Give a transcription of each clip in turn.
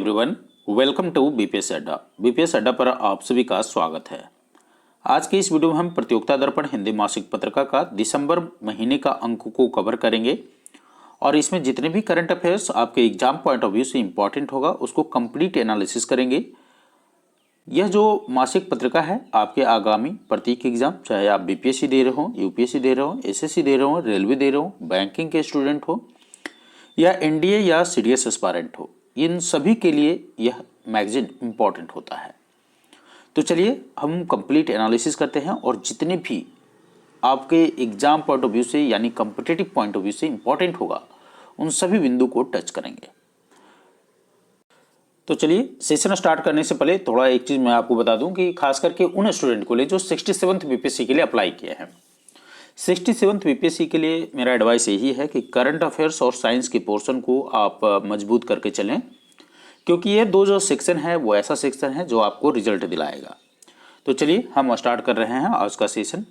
Everyone, welcome to BPS अड्डा। BPS अड्डा पर आप सभी का स्वागत है। आज के इस वीडियो में हम प्रतियोगिता दर्पण हिंदी मासिक पत्रिका का दिसंबर महीने का अंक को कवर करेंगे और इसमें जितने भी करंट अफेयर्स आपके एग्जाम पॉइंट ऑफ व्यू से इंपॉर्टेंट होगा उसको कंप्लीट एनालिसिस करेंगे। यह जो मासिक पत्रिका है आपके आगामी प्रत्येक एग्जाम, चाहे आप बीपीएससी दे रहे हो, यूपीएससी दे रहे हो, एसएससी दे रहे हो, रेलवे दे रहे हो, बैंकिंग के स्टूडेंट हो या एनडीए या सीडीएस एस्पायरेंट हो, इन सभी के लिए यह मैगजीन इंपॉर्टेंट होता है। तो चलिए हम कंप्लीट एनालिसिस करते हैं और जितने भी आपके एग्जाम पॉइंट ऑफ व्यू से यानी कॉम्पिटिटिव पॉइंट ऑफ व्यू से इंपॉर्टेंट होगा उन सभी बिंदु को टच करेंगे। तो चलिए सेशन स्टार्ट करने से पहले थोड़ा एक चीज मैं आपको बता दूं कि खास करके उन स्टूडेंट को लिए जो 67th बीपीएससी के लिए अप्लाई किए हैं। 67th बीपीएससी के लिए मेरा एडवाइस यही है कि करंट अफेयर्स और साइंस के पोर्शन को आप मजबूत करके चलें, क्योंकि ये दो जो सेक्शन है वो ऐसा सेक्शन है जो आपको रिजल्ट दिलाएगा। तो चलिए हम स्टार्ट कर रहे हैं आज का सेशन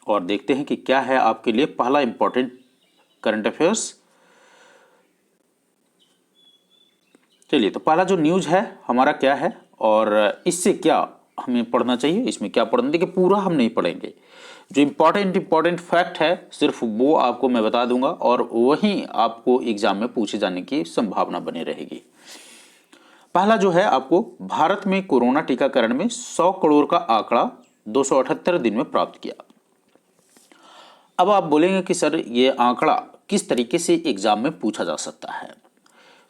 और देखते हैं कि क्या है आपके लिए पहला इंपॉर्टेंट करंट अफेयर्स। चलिए, तो पहला जो न्यूज है हमारा क्या है और इससे क्या हमें पढ़ना चाहिए, इसमें क्या पढ़ना। देखिए, पूरा हम नहीं पढ़ेंगे, जो इंपॉर्टेंट फैक्ट है सिर्फ वो आपको मैं बता दूंगा और वही आपको एग्जाम में पूछे जाने की संभावना बनी रहेगी। पहला जो है, आपको भारत में कोरोना टीकाकरण में 100 करोड़ का आंकड़ा 278 दिन में प्राप्त किया। अब आप बोलेंगे कि सर ये आंकड़ा किस तरीके से एग्जाम में पूछा जा सकता है।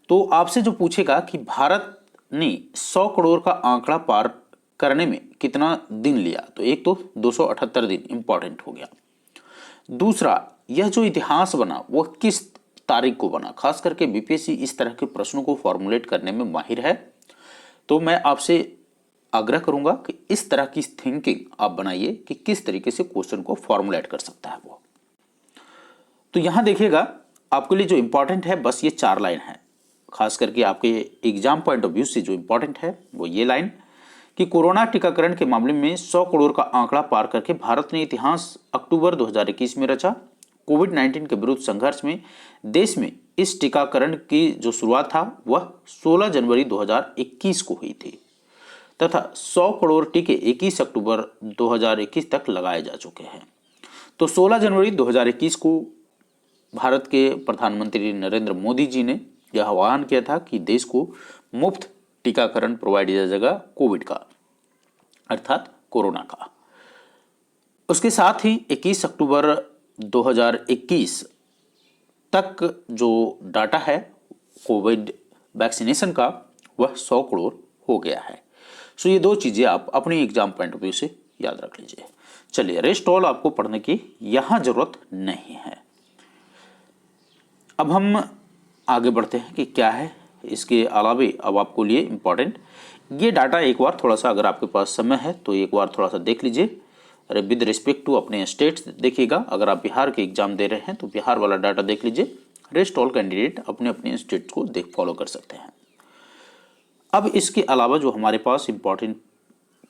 तो आपसे जो पूछेगा कि भारत ने 100 करोड़ का आंकड़ा पार करने में कितना दिन लिया, तो एक तो 278 दिन इंपॉर्टेंट हो गया। दूसरा, यह जो इतिहास बना वह किस तारीख को बना। खास करके बीपीएससी इस तरह के प्रश्नों को फॉर्मुलेट करने में माहिर है, तो मैं आपसे आग्रह करूंगा कि इस तरह की थिंकिंग आप बनाइए कि किस तरीके से क्वेश्चन को फॉर्मुलेट कर सकता है वो। तो यहां देखिएगा, आपके लिए जो इंपॉर्टेंट है बस ये 4 लाइन है। खास करके आपके एग्जाम पॉइंट ऑफ व्यू से जो इंपॉर्टेंट है वो ये लाइन कि कोरोना टीकाकरण के मामले में 100 करोड़ का आंकड़ा पार करके भारत ने इतिहास अक्टूबर 2021 में रचा। कोविड-19 के विरुद्ध संघर्ष में देश में इस टीकाकरण की जो शुरुआत था वह 16 जनवरी 2021 को हुई थी तथा 100 करोड़ टीके 21 अक्टूबर 2021 तक लगाए जा चुके हैं। तो 16 जनवरी 2021 को भारत के प्रधानमंत्री नरेंद्र मोदी जी ने यह आह्वान किया था कि देश को मुफ्त टीकाकरण प्रोवाइड किया जाएगा कोविड का, अर्थात कोरोना का। उसके साथ ही 21 अक्टूबर 2021 तक जो डाटा है कोविड वैक्सीनेशन का वह 100 करोड़ हो गया है। सो ये दो चीजें आप अपनी एग्जाम पॉइंट ऑफ व्यू से याद रख लीजिए। चलिए, रेस्ट ऑल आपको पढ़ने की यहां जरूरत नहीं है। अब हम आगे बढ़ते हैं कि क्या है इसके अलावे अब आपको लिए इंपॉर्टेंट ये डाटा। एक बार थोड़ा सा अगर आपके पास समय है तो एक बार थोड़ा सा देख लीजिए। अरे विद रिस्पेक्ट टू अपने स्टेट्स देखिएगा, अगर आप बिहार के एग्जाम दे रहे हैं तो बिहार वाला डाटा देख लीजिए। रेस्ट ऑल कैंडिडेट अपने अपने स्टेट्स को फॉलो कर सकते हैं। अब इसके अलावा जो हमारे पास इंपॉर्टेंट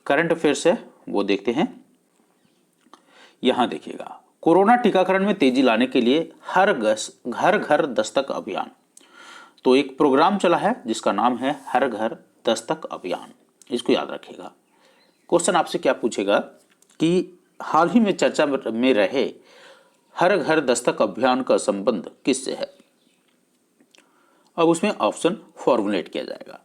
करंट अफेयर्स है वो देखते हैं। यहां देखिएगा, कोरोना टीकाकरण में तेजी लाने के लिए हर घर घर दस्तक अभियान। तो एक प्रोग्राम चला है जिसका नाम है हर घर दस्तक अभियान, इसको याद रखिएगा। क्वेश्चन आपसे क्या पूछेगा कि हाल ही में चर्चा में रहे हर घर दस्तक अभियान का संबंध किससे है। अब उसमें ऑप्शन फॉर्मुलेट किया जाएगा।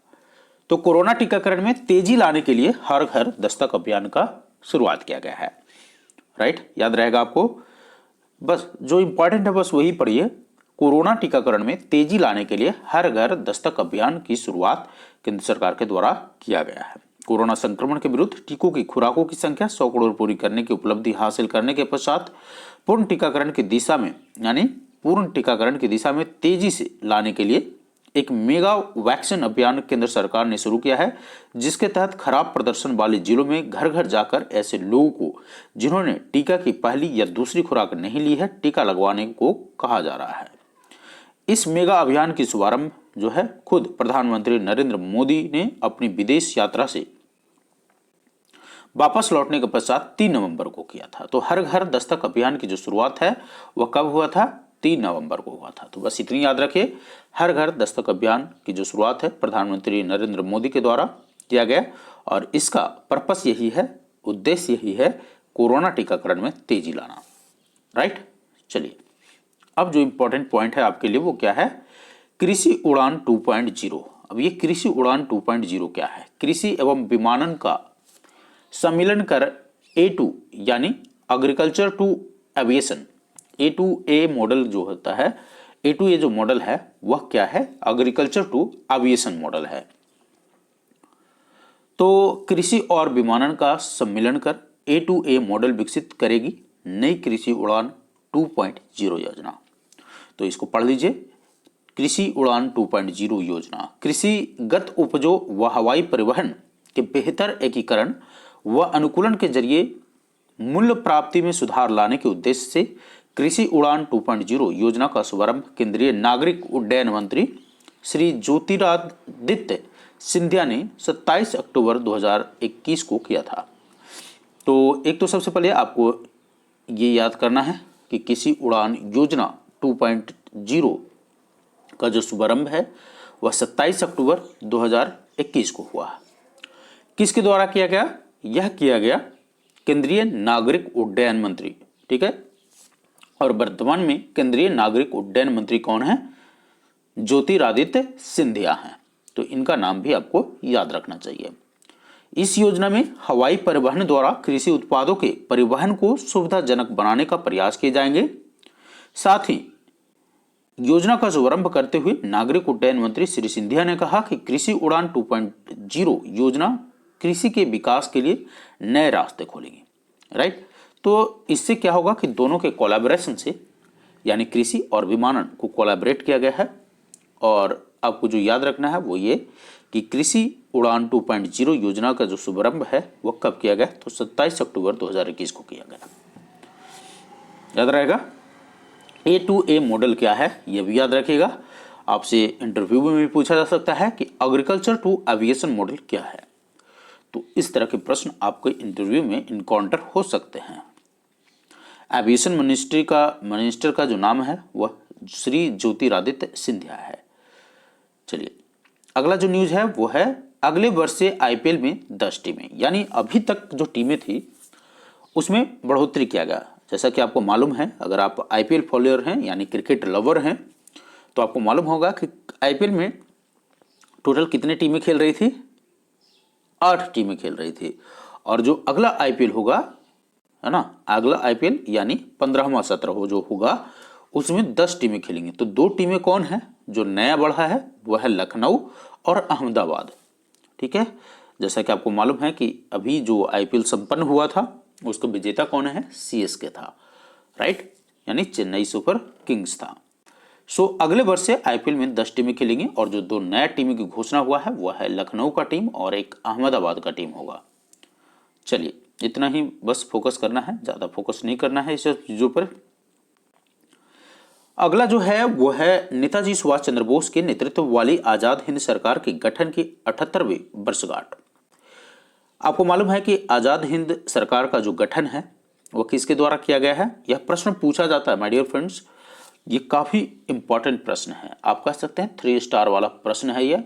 तो कोरोना टीकाकरण में तेजी लाने के लिए हर घर दस्तक अभियान का शुरुआत किया गया है। राइट, याद रहेगा आपको। बस जो इंपॉर्टेंट है बस वही पढ़िए। कोरोना टीकाकरण में तेजी लाने के लिए हर घर दस्तक अभियान की शुरुआत केंद्र सरकार के द्वारा किया गया है। कोरोना संक्रमण के विरुद्ध टीकों की खुराकों की संख्या 100 करोड़ पूरी करने की उपलब्धि हासिल करने के पश्चात पूर्ण टीकाकरण की दिशा में तेजी से लाने के लिए एक मेगा वैक्सीन अभियान केंद्र सरकार ने शुरू किया है, जिसके तहत खराब प्रदर्शन वाले जिलों में घर घर जाकर ऐसे लोगों को जिन्होंने टीका की पहली या दूसरी खुराक नहीं ली है टीका लगवाने को कहा जा रहा है। इस मेगा अभियान की शुभारंभ जो है खुद प्रधानमंत्री नरेंद्र मोदी ने अपनी विदेश यात्रा से वापस लौटने के पश्चात 3 नवंबर को किया था। तो हर घर दस्तक अभियान की जो शुरुआत है वह कब हुआ था? 3 नवंबर को हुआ था। तो बस इतनी याद रखिए, हर घर दस्तक अभियान की जो शुरुआत है प्रधानमंत्री नरेंद्र मोदी के द्वारा किया गया और इसका पर्पस यही है, उद्देश्य यही है, कोरोना टीकाकरण में तेजी लाना। राइट, चलिए अब जो इंपॉर्टेंट पॉइंट है आपके लिए वो क्या है, कृषि उड़ान 2.0। अब ये कृषि उड़ान 2.0 क्या है? कृषि एवं विमानन का सम्मिलन कर A2 यानी agriculture to aviation, A2A model जो होता है, A2A जो मॉडल है वह क्या है? एग्रीकल्चर टू एविएशन मॉडल है। तो कृषि और विमानन का सम्मिलन कर A2A मॉडल विकसित करेगी नई कृषि उड़ान 2.0 योजना। तो इसको पढ़ लीजिए, कृषि उड़ान 2.0 योजना कृषिगत उपजों व हवाई परिवहन के बेहतर एकीकरण व अनुकूलन के जरिए मूल्य प्राप्ति में सुधार लाने के उद्देश्य से कृषि उड़ान 2.0 योजना का शुभारंभ केंद्रीय नागरिक उड्डयन मंत्री श्री ज्योतिरादित्य सिंधिया ने 27 अक्टूबर 2021 को किया था। तो एक तो सबसे पहले आपको ये याद करना है कि कृषि उड़ान योजना 2.0 का जो शुभारंभ है वह 27 अक्टूबर 2021 को हुआ। किसके द्वारा किया गया? यह किया गया केंद्रीय नागरिक उड्डयन मंत्री, ठीक है। और वर्तमान में केंद्रीय नागरिक उड्डयन मंत्री कौन है? ज्योतिरादित्य सिंधिया हैं। तो इनका नाम भी आपको याद रखना चाहिए। इस योजना में हवाई परिवहन द्वारा कृषि उत्पादों के परिवहन को सुविधाजनक बनाने का प्रयास किए जाएंगे। साथ ही योजना का शुभारंभ करते हुए नागरिक उड्डयन मंत्री श्री सिंधिया ने कहा कि कृषि उड़ान 2.0 योजना कृषि के विकास के लिए नए रास्ते खोलेगी। राइट, तो इससे क्या होगा कि दोनों के कोलैबोरेशन से, यानी कृषि और विमानन को कोलैबोरेट किया गया है। और आपको जो याद रखना है वो ये कि कृषि उड़ान 2.0 योजना का जो शुभारंभ है वो कब किया गया? तो 27 अक्टूबर 2021 को किया गया। याद रहेगा। A2A मॉडल क्या है ये भी याद रखिएगा। आपसे इंटरव्यू में भी पूछा जा सकता है कि एग्रीकल्चर टू एविएशन मॉडल क्या है। तो इस तरह के प्रश्न आपके इंटरव्यू में इनकाउंटर हो सकते हैं। एविएशन मिनिस्टर का जो नाम है वह श्री ज्योतिरादित्य सिंधिया है। चलिए अगला जो न्यूज है वो है अगले वर्ष से IPL में 10 टीमें, यानी अभी तक जो टीमें थी उसमें बढ़ोतरी किया गया। जैसा कि आपको मालूम है, अगर आप IPL फॉलोअर हैं यानी क्रिकेट लवर हैं तो आपको मालूम होगा कि IPL में टोटल कितने टीमें खेल रही थी? 8 टीमें खेल रही थी। और जो अगला IPL होगा, है ना, अगला IPL यानी 15वां सत्र हो जो होगा उसमें 10 टीमें खेलेंगी। तो 2 टीमें कौन है? जो नया बढ़ा है वह है लखनऊ और अहमदाबाद, ठीक है। जैसा कि आपको मालूम है कि अभी जो IPL संपन्न हुआ था उसका विजेता कौन है? CSK था, राइट, यानी चेन्नई सुपर किंग्स था। सो अगले वर्ष से IPL में 10 टीमें खेलेंगी और जो 2 नया टीमों की घोषणा हुआ है वह है लखनऊ का टीम और एक अहमदाबाद का टीम होगा। चलिए इतना ही बस फोकस करना है, ज़्यादा फोकस नहीं करना है इस चीज़ों पर। अगला जो है वो है नेताजी सुभाष चंद्र बोस के नेतृत्व वाली आजाद हिंद सरकार के गठन की 78वीं वर्षगांठ। आपको मालूम है कि आजाद हिंद सरकार का जो गठन है वह किसके द्वारा किया गया है? यह प्रश्न पूछा जाता है माय डियर फ्रेंड्स। ये काफी इंपॉर्टेंट प्रश्न है, आप कह सकते हैं 3 स्टार वाला प्रश्न है। यह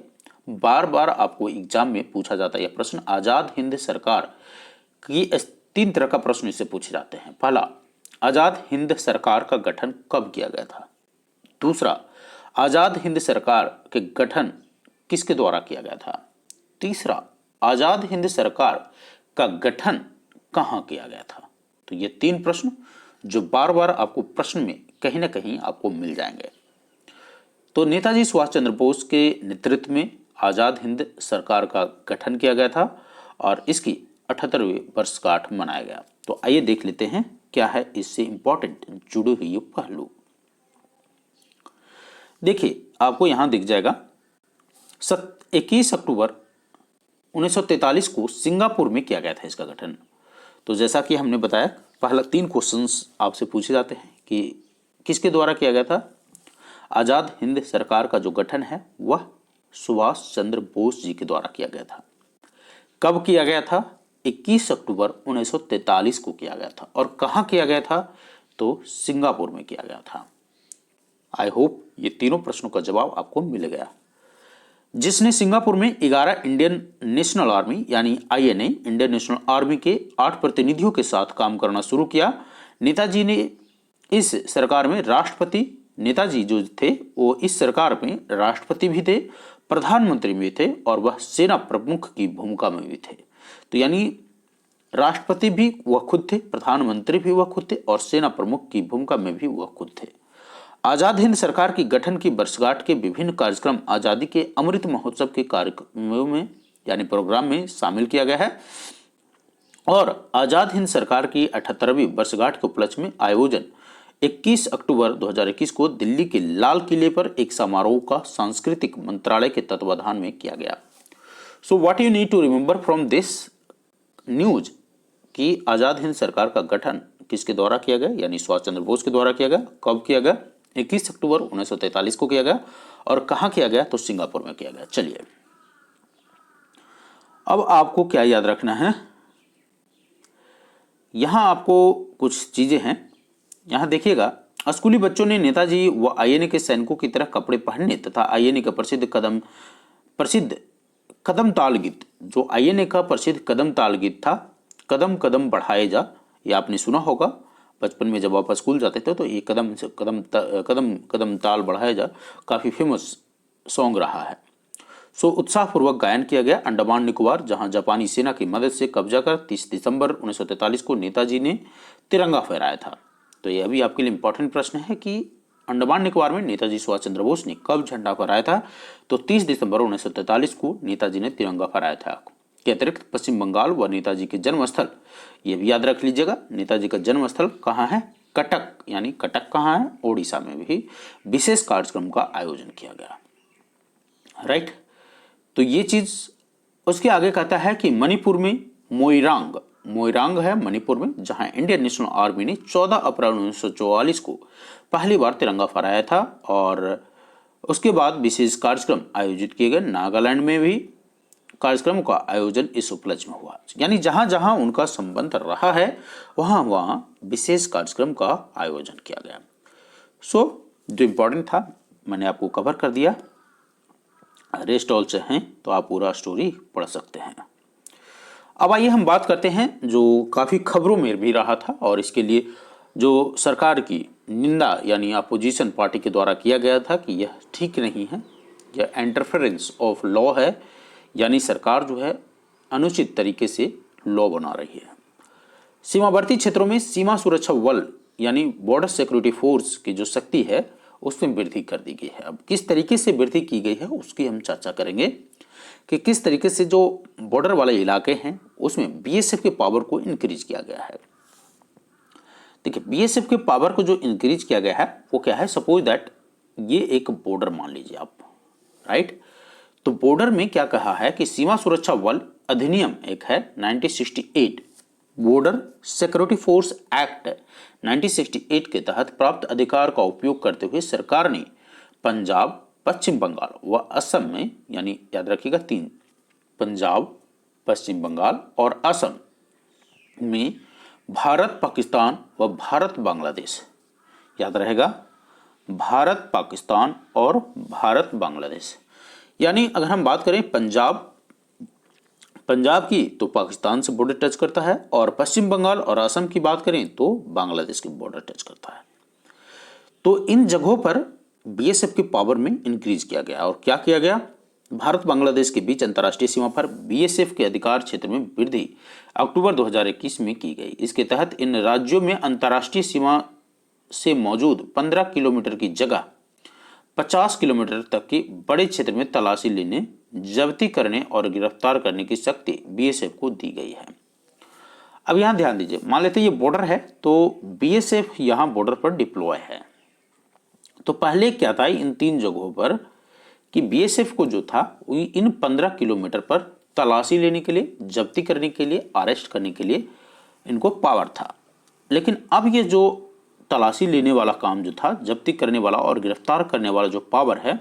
बार बार आपको एग्जाम में पूछा जाता है। यह प्रश्न आजाद हिंद सरकार की 3 तरह का प्रश्न इससे पूछे जाते हैं। पहला, आजाद हिंद सरकार का गठन कब किया गया था? दूसरा, आजाद हिंद सरकार के गठन किसके द्वारा किया गया था? तीसरा, आजाद हिंद सरकार का गठन कहां किया गया था? तो ये 3 प्रश्न जो बार बार आपको प्रश्न में कहीं ना कहीं आपको मिल जाएंगे। तो नेताजी सुभाष चंद्र बोस के नेतृत्व में आजाद हिंद सरकार का गठन किया गया था और इसकी 78वीं वर्षगांठ मनाया गया। तो आइए देख लेते हैं क्या है इससे इंपॉर्टेंट जुड़े हुए पहलू। देखिए आपको यहां दिख जाएगा 21 अक्टूबर 1943 को सिंगापुर में किया गया था इसका गठन। तो जैसा कि हमने बताया, पहला 3 क्वेश्चंस आपसे पूछे जाते हैं कि किसके द्वारा किया गया था? आजाद हिंद सरकार का जो गठन है वह सुभाष चंद्र बोस जी के द्वारा किया गया था। कब किया गया था? 21 अक्टूबर 1943 को किया गया था। और कहां किया गया था? तो सिंगापुर में किया गया था। आई होप ये तीनों प्रश्नों का जवाब आपको मिल गया। जिसने सिंगापुर में 11 इंडियन नेशनल आर्मी यानी INA इंडियन नेशनल आर्मी के 8 प्रतिनिधियों के साथ काम करना शुरू किया। नेताजी ने इस सरकार में राष्ट्रपति, नेताजी जो थे वो इस सरकार में राष्ट्रपति भी थे, प्रधानमंत्री भी थे और वह सेना प्रमुख की भूमिका में भी थे। तो यानी राष्ट्रपति भी वह खुद थे, प्रधानमंत्री भी वह खुद थे और सेना प्रमुख की भूमिका में भी वह खुद थे। आजाद हिंद सरकार की गठन की वर्षगांठ के विभिन्न कार्यक्रम आजादी के अमृत महोत्सव के कार्यक्रमों में यानी प्रोग्राम में शामिल किया गया है और आजाद हिंद सरकार की 78वीं वर्षगांठ के उपलक्ष्य में आयोजन 21 अक्टूबर 2021 को दिल्ली के लाल किले पर एक समारोह का सांस्कृतिक मंत्रालय के तत्वाधान में किया गया। So what you need to remember from this news कि आजाद हिंद सरकार का गठन किसके द्वारा किया गया, यानी सुभाष चंद्र बोस के द्वारा किया गया। कब किया गया? 21 अक्टूबर 1943 को किया गया और कहां किया गया? तो सिंगापुर में किया गया। चलिए अब आपको क्या याद रखना है, यहां आपको कुछ चीजें हैं। यहां देखिएगा, स्कूली बच्चों ने नेताजी व INA के सैनिकों की तरह कपड़े पहनने तथा INA का प्रसिद्ध कदम ताल गीत, जो INA का प्रसिद्ध कदम ताल गीत था, कदम कदम बढ़ाए जा, ये आपने सुना होगा बचपन में जब आप स्कूल जाते थे। तो ये कदम से कदम कदम कदम ताल बढ़ाए जा काफ़ी फेमस सॉन्ग रहा है। सो उत्साहपूर्वक गायन किया गया। अंडमान निकोबार, जहां जापानी सेना की मदद से कब्जा कर 30 दिसंबर 1943 को नेताजी ने तिरंगा फहराया था। तो ये अभी आपके लिए इंपॉर्टेंट प्रश्न है कि अंडमान निकोबार में नेताजी सुभाष चंद्र बोस ने कब झंडा फहराया था? तो 30 दिसंबर 1943 को नेताजी ने तिरंगा फहराया था। के अतिरिक्त पश्चिम बंगाल व नेताजी के जन्म स्थल, ये भी याद रख लीजिएगा, नेताजी का जन्म स्थल कहाँ है? कटक, यानी कटक कहाँ है? ओडिशा में भी विशेष कार्यक्रम का आयोजन किया गया। राइट, तो ये चीज। उसके आगे कहता है कि मणिपुर में मोइरांग है मणिपुर में, जहां इंडियन नेशनल आर्मी ने 14 अप्रैल 1944 को पहली बार तिरंगा फहराया था और उसके बाद विशेष कार्यक्रम आयोजित किए गए। नागालैंड में भी कार्यक्रम का आयोजन इस उपलक्ष्य में हुआ, यानी जहां जहां उनका संबंध रहा है वहां वहां विशेष कार्यक्रम का आयोजन किया गया। सो जो इंपॉर्टेंट था मैंने आपको कवर कर दिया। रेस्ट ऑल से हैं तो आप पूरा स्टोरी पढ़ सकते हैं। अब आइए हम बात करते हैं जो काफ़ी खबरों में भी रहा था और इसके लिए जो सरकार की निंदा यानी अपोजिशन पार्टी के द्वारा किया गया था कि यह ठीक नहीं है, यह इंटरफेरेंस ऑफ लॉ है, यानी सरकार जो है अनुचित तरीके से लॉ बना रही है। सीमावर्ती क्षेत्रों में सीमा सुरक्षा बल यानी बॉर्डर सिक्योरिटी फोर्स की जो शक्ति है उसमें वृद्धि कर दी गई है। अब किस तरीके से वृद्धि की गई है उसकी हम चर्चा करेंगे कि किस तरीके से जो बॉर्डर वाले इलाके हैं उसमें BSF के पावर को इंक्रीज किया गया है। देखिए, BSF के पावर को जो इंक्रीज किया गया है वो क्या है? सपोज दैट ये एक बॉर्डर मान लीजिए आप, राइट। तो बॉर्डर में क्या कहा है कि सीमा सुरक्षा बल अधिनियम एक है 1968, बॉर्डर सिक्योरिटी फोर्स एक्ट 1968 के तहत प्राप्त अधिकार का उपयोग करते हुए सरकार ने पंजाब, पश्चिम बंगाल व असम में, यानी याद रखिएगा 3, पंजाब, पश्चिम बंगाल और असम में भारत पाकिस्तान व भारत बांग्लादेश, याद रहेगा भारत पाकिस्तान और भारत बांग्लादेश, यानी अगर हम बात करें पंजाब की तो पाकिस्तान से बॉर्डर टच करता है और पश्चिम बंगाल और असम की बात करें तो बांग्लादेश की बॉर्डर टच करता है। तो इन जगहों पर BSF की पावर में इंक्रीज किया गया और क्या किया गया? भारत बांग्लादेश के बीच अंतर्राष्ट्रीय सीमा पर BSF के अधिकार क्षेत्र में वृद्धि अक्टूबर 2021 में की गई। इसके तहत इन राज्यों में अंतर्राष्ट्रीय सीमा से मौजूद 15 किलोमीटर की जगह 50 किलोमीटर तक की बड़े क्षेत्र में तलाशी लेने, जब्ती करने और गिरफ्तार करने की शक्ति BSF को दी गई है। अब यहां ध्यान दीजिए, मान लेते हैं ये बॉर्डर है तो BSF यहां बॉर्डर पर डिप्लॉय है। तो पहले क्या था इन 3 जगहों पर कि BSF को जो था इन 15 किलोमीटर पर तलाशी लेने के लिए, जब्ती करने के लिए, अरेस्ट करने के लिए इनको पावर था। लेकिन अब ये जो तलाशी लेने वाला काम जो था, जब्ती करने वाला और गिरफ्तार करने वाला जो पावर है,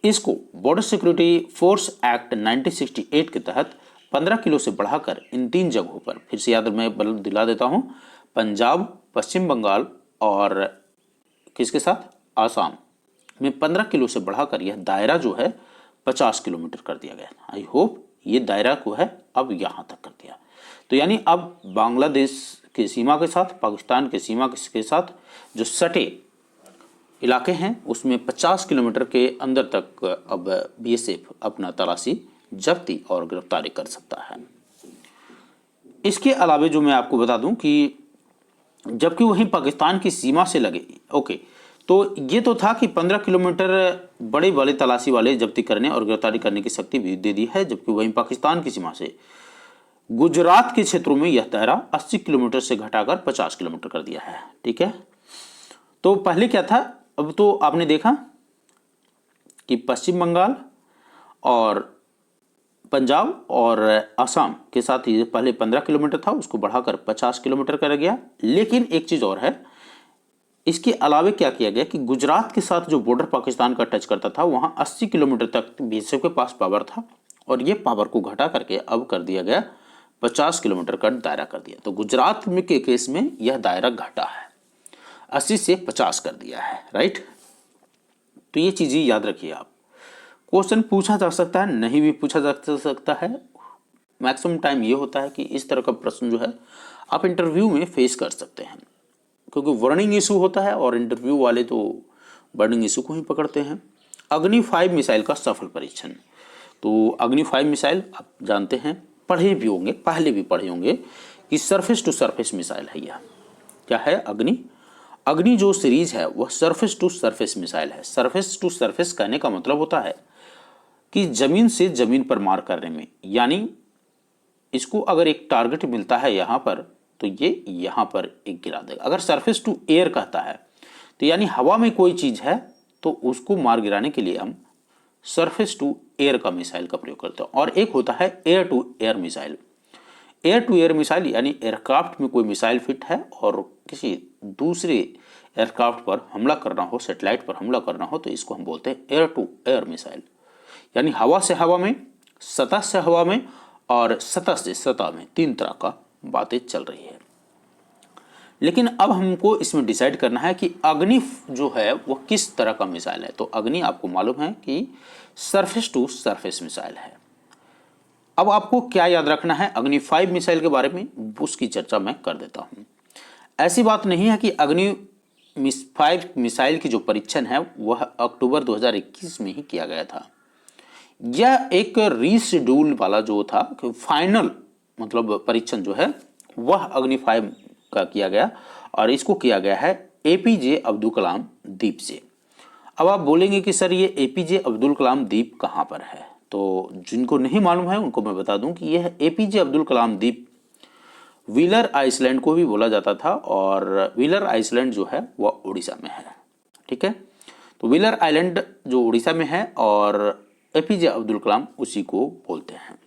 इसको बॉर्डर सिक्योरिटी फोर्स एक्ट 1968 के तहत 15 किलो से बढ़ाकर इन 3 जगहों पर, फिर से याद मैं दिला देता हूं, पंजाब, पश्चिम बंगाल और किसके साथ? आसाम, में 15 किलो से बढ़ाकर यह दायरा जो है 50 किलोमीटर कर दिया गया। आई होप ये दायरा को है अब यहाँ तक कर दिया। तो यानी अब बांग्लादेश के सीमा के साथ, पाकिस्तान के सीमा के साथ जो सटे इलाके हैं उसमें 50 किलोमीटर के अंदर तक अब बीएसएफ अपना तलाशी, जब्ती और गिरफ्तारी कर सकता है। इसके अलावे जो मैं आपको बता दूं कि जबकि वहीं पाकिस्तान की सीमा से लगे, ओके, तो ये तो था कि 15 किलोमीटर बड़े वाले तलाशी वाले जब्ती करने और गिरफ्तारी करने की शक्ति भी दे दी है, जबकि वहीं पाकिस्तान की सीमा से गुजरात के क्षेत्रों में यह दायरा 80 किलोमीटर से घटाकर 50 किलोमीटर कर दिया है। ठीक है, तो पहले क्या था, अब तो आपने देखा कि पश्चिम बंगाल और पंजाब और असम के साथ ये पहले 15 किलोमीटर था, उसको बढ़ाकर 50 किलोमीटर कर गया। लेकिन एक चीज और है, इसके अलावे क्या किया गया कि गुजरात के साथ जो बॉर्डर पाकिस्तान का टच करता था वहां 80 किलोमीटर तक बीएसएफ के पास पावर था, और ये पावर को घटा करके अब कर दिया गया 50 किलोमीटर का दायरा कर दिया। तो गुजरात में के केस में यह दायरा घटा है, 80 से 50 कर दिया है। राइट, तो ये चीजें याद रखिए आप। क्वेश्चन पूछा जा सकता है, नहीं भी पूछा जा सकता है। मैक्सिमम टाइम ये होता है कि इस तरह का प्रश्न जो है आप इंटरव्यू में फेस कर सकते हैं, क्योंकि वर्निंग इशू होता है और इंटरव्यू वाले तो वर्निंग इशू को ही पकड़ते हैं। अग्नि 5 मिसाइल का सफल परीक्षण। तो अग्नि 5 मिसाइल आप जानते हैं, पढ़े भी होंगे, पहले भी पढ़े होंगे कि सरफेस टू सरफेस मिसाइल है। यह क्या है? अग्नि जो सीरीज है वह सरफेस टू सरफेस मिसाइल है। सरफेस टू सरफेस कहने का मतलब होता है कि जमीन से जमीन पर मार करने में, यानी इसको अगर एक टारगेट मिलता है यहां पर तो ये यहां पर एक गिरा देगा। अगर सरफेस टू एयर कहता है तो यानी हवा में कोई चीज है तो उसको मार गिराने के लिए हम सरफेस टू एयर का मिसाइल का प्रयोग करते हैं। और एक होता है air to air missile. Air to air missile यानी एयरक्राफ्ट में कोई मिसाइल फिट है और किसी दूसरे एयरक्राफ्ट पर हमला करना हो, सैटेलाइट पर हमला करना हो, तो इसको हम बोलते हैं एयर टू एयर मिसाइल। यानी हवा से हवा में, सतह से हवा में और सतह से सतह में, तीन तरह का बातें चल रही है। लेकिन अब हमको इसमें डिसाइड करना है कि अग्नि जो है वो किस तरह का मिसाइल है। तो अग्नि आपको मालूम है कि सरफेस टू सरफेस मिसाइल है। अब आपको क्या याद रखना है अग्नि 5 मिसाइल के बारे में, उसकी चर्चा मैं कर देता हूं। ऐसी बात नहीं है कि अग्नि 5 मिसाइल की जो परीक्षण है वह अक्टूबर 2021 में ही किया गया था। यह एक रीशेड्यूल वाला जो था, फाइनल मतलब परीक्षण जो है वह अग्नि 5 का किया गया, और इसको किया गया है एपीजे अब्दुल कलाम द्वीप से। अब आप बोलेंगे कि सर ये एपीजे अब्दुल कलाम द्वीप कहाँ पर है, तो जिनको नहीं मालूम है उनको मैं बता दूं कि यह एपीजे अब्दुल कलाम द्वीप व्हीलर आइसलैंड को भी बोला जाता था, और व्हीलर आइसलैंड जो है वह उड़ीसा में है। ठीक है, तो व्हीलर आइलैंड जो उड़ीसा में है और एपीजे अब्दुल कलाम उसी को बोलते हैं।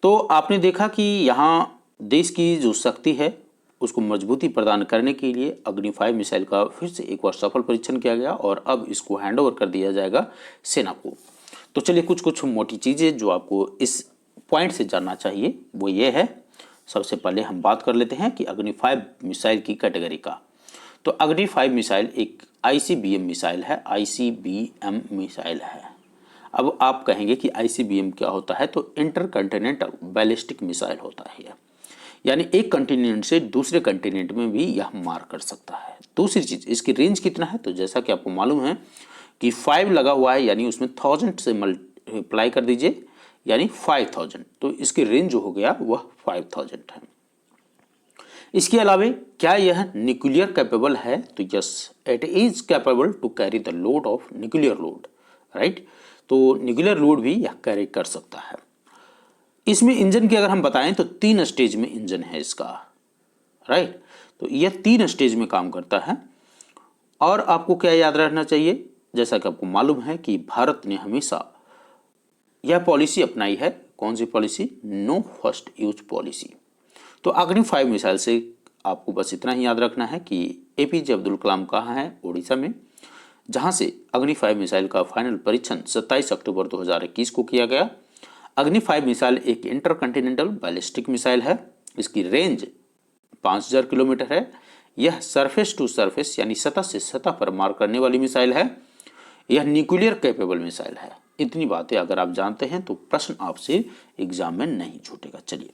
तो आपने देखा कि यहां देश की जो शक्ति है उसको मजबूती प्रदान करने के लिए अग्नि 5 मिसाइल का फिर से एक बार सफल परीक्षण किया गया और अब इसको हैंडओवर कर दिया जाएगा सेना को। तो चलिए कुछ कुछ मोटी चीजें जो आपको इस पॉइंट से जानना चाहिए वो ये है। सबसे पहले हम बात कर लेते हैं कि अग्नि 5 मिसाइल की कैटेगरी का। तो अग्नि 5 मिसाइल एक आईसीबीएम मिसाइल है, आईसीबीएम मिसाइल है। अब आप कहेंगे कि आईसीबीएम क्या होता है, तो इंटरकॉन्टिनेंटल बैलिस्टिक मिसाइल होता है, यानी एक कंटिनेंट से दूसरे कंटिनेंट में भी यह मार कर सकता है। दूसरी चीज, इसकी रेंज कितना है, तो जैसा कि आपको मालूम है कि 5 लगा हुआ है, यानी उसमें 1000 से मल्टीप्लाई कर दीजिए यानी 5000, तो इसकी रेंज जो हो गया वह 5000 है। इसके अलावा क्या यह न्यूक्लियर कैपेबल है, तो yes it is capable to carry the load of nuclear load. Right, तो न्यूक्लियर लोड भी यह कैरी कर सकता है। इसमें इंजन की अगर हम बताएं तो 3 स्टेज में इंजन है इसका। राइट, तो यह 3 स्टेज में काम करता है। और आपको क्या याद रखना चाहिए, जैसा कि आपको मालूम है कि भारत ने हमेशा यह पॉलिसी अपनाई है। कौन सी policy? No first use policy. तो अग्नि 5 मिसाइल से आपको बस इतना ही याद रखना है कि एपीजे अब्दुल कलाम कहाँ है? उड़ीसा में, जहां से अग्नि 5 मिसाइल का फाइनल परीक्षण 27 अक्टूबर 2021 को किया गया। अग्नि 5 मिसाइल एक इंटरकॉन्टिनेंटल बैलिस्टिक मिसाइल है। इसकी रेंज 5000 किलोमीटर है, यह सरफेस टू सरफेस यानी सतह से सतह पर मार करने वाली मिसाइल है। यह न्यूक्लियर कैपेबल मिसाइल है। इतनी बातें अगर आप जानते हैं तो प्रश्न आपसे एग्जाम में नहीं छूटेगा। चलिए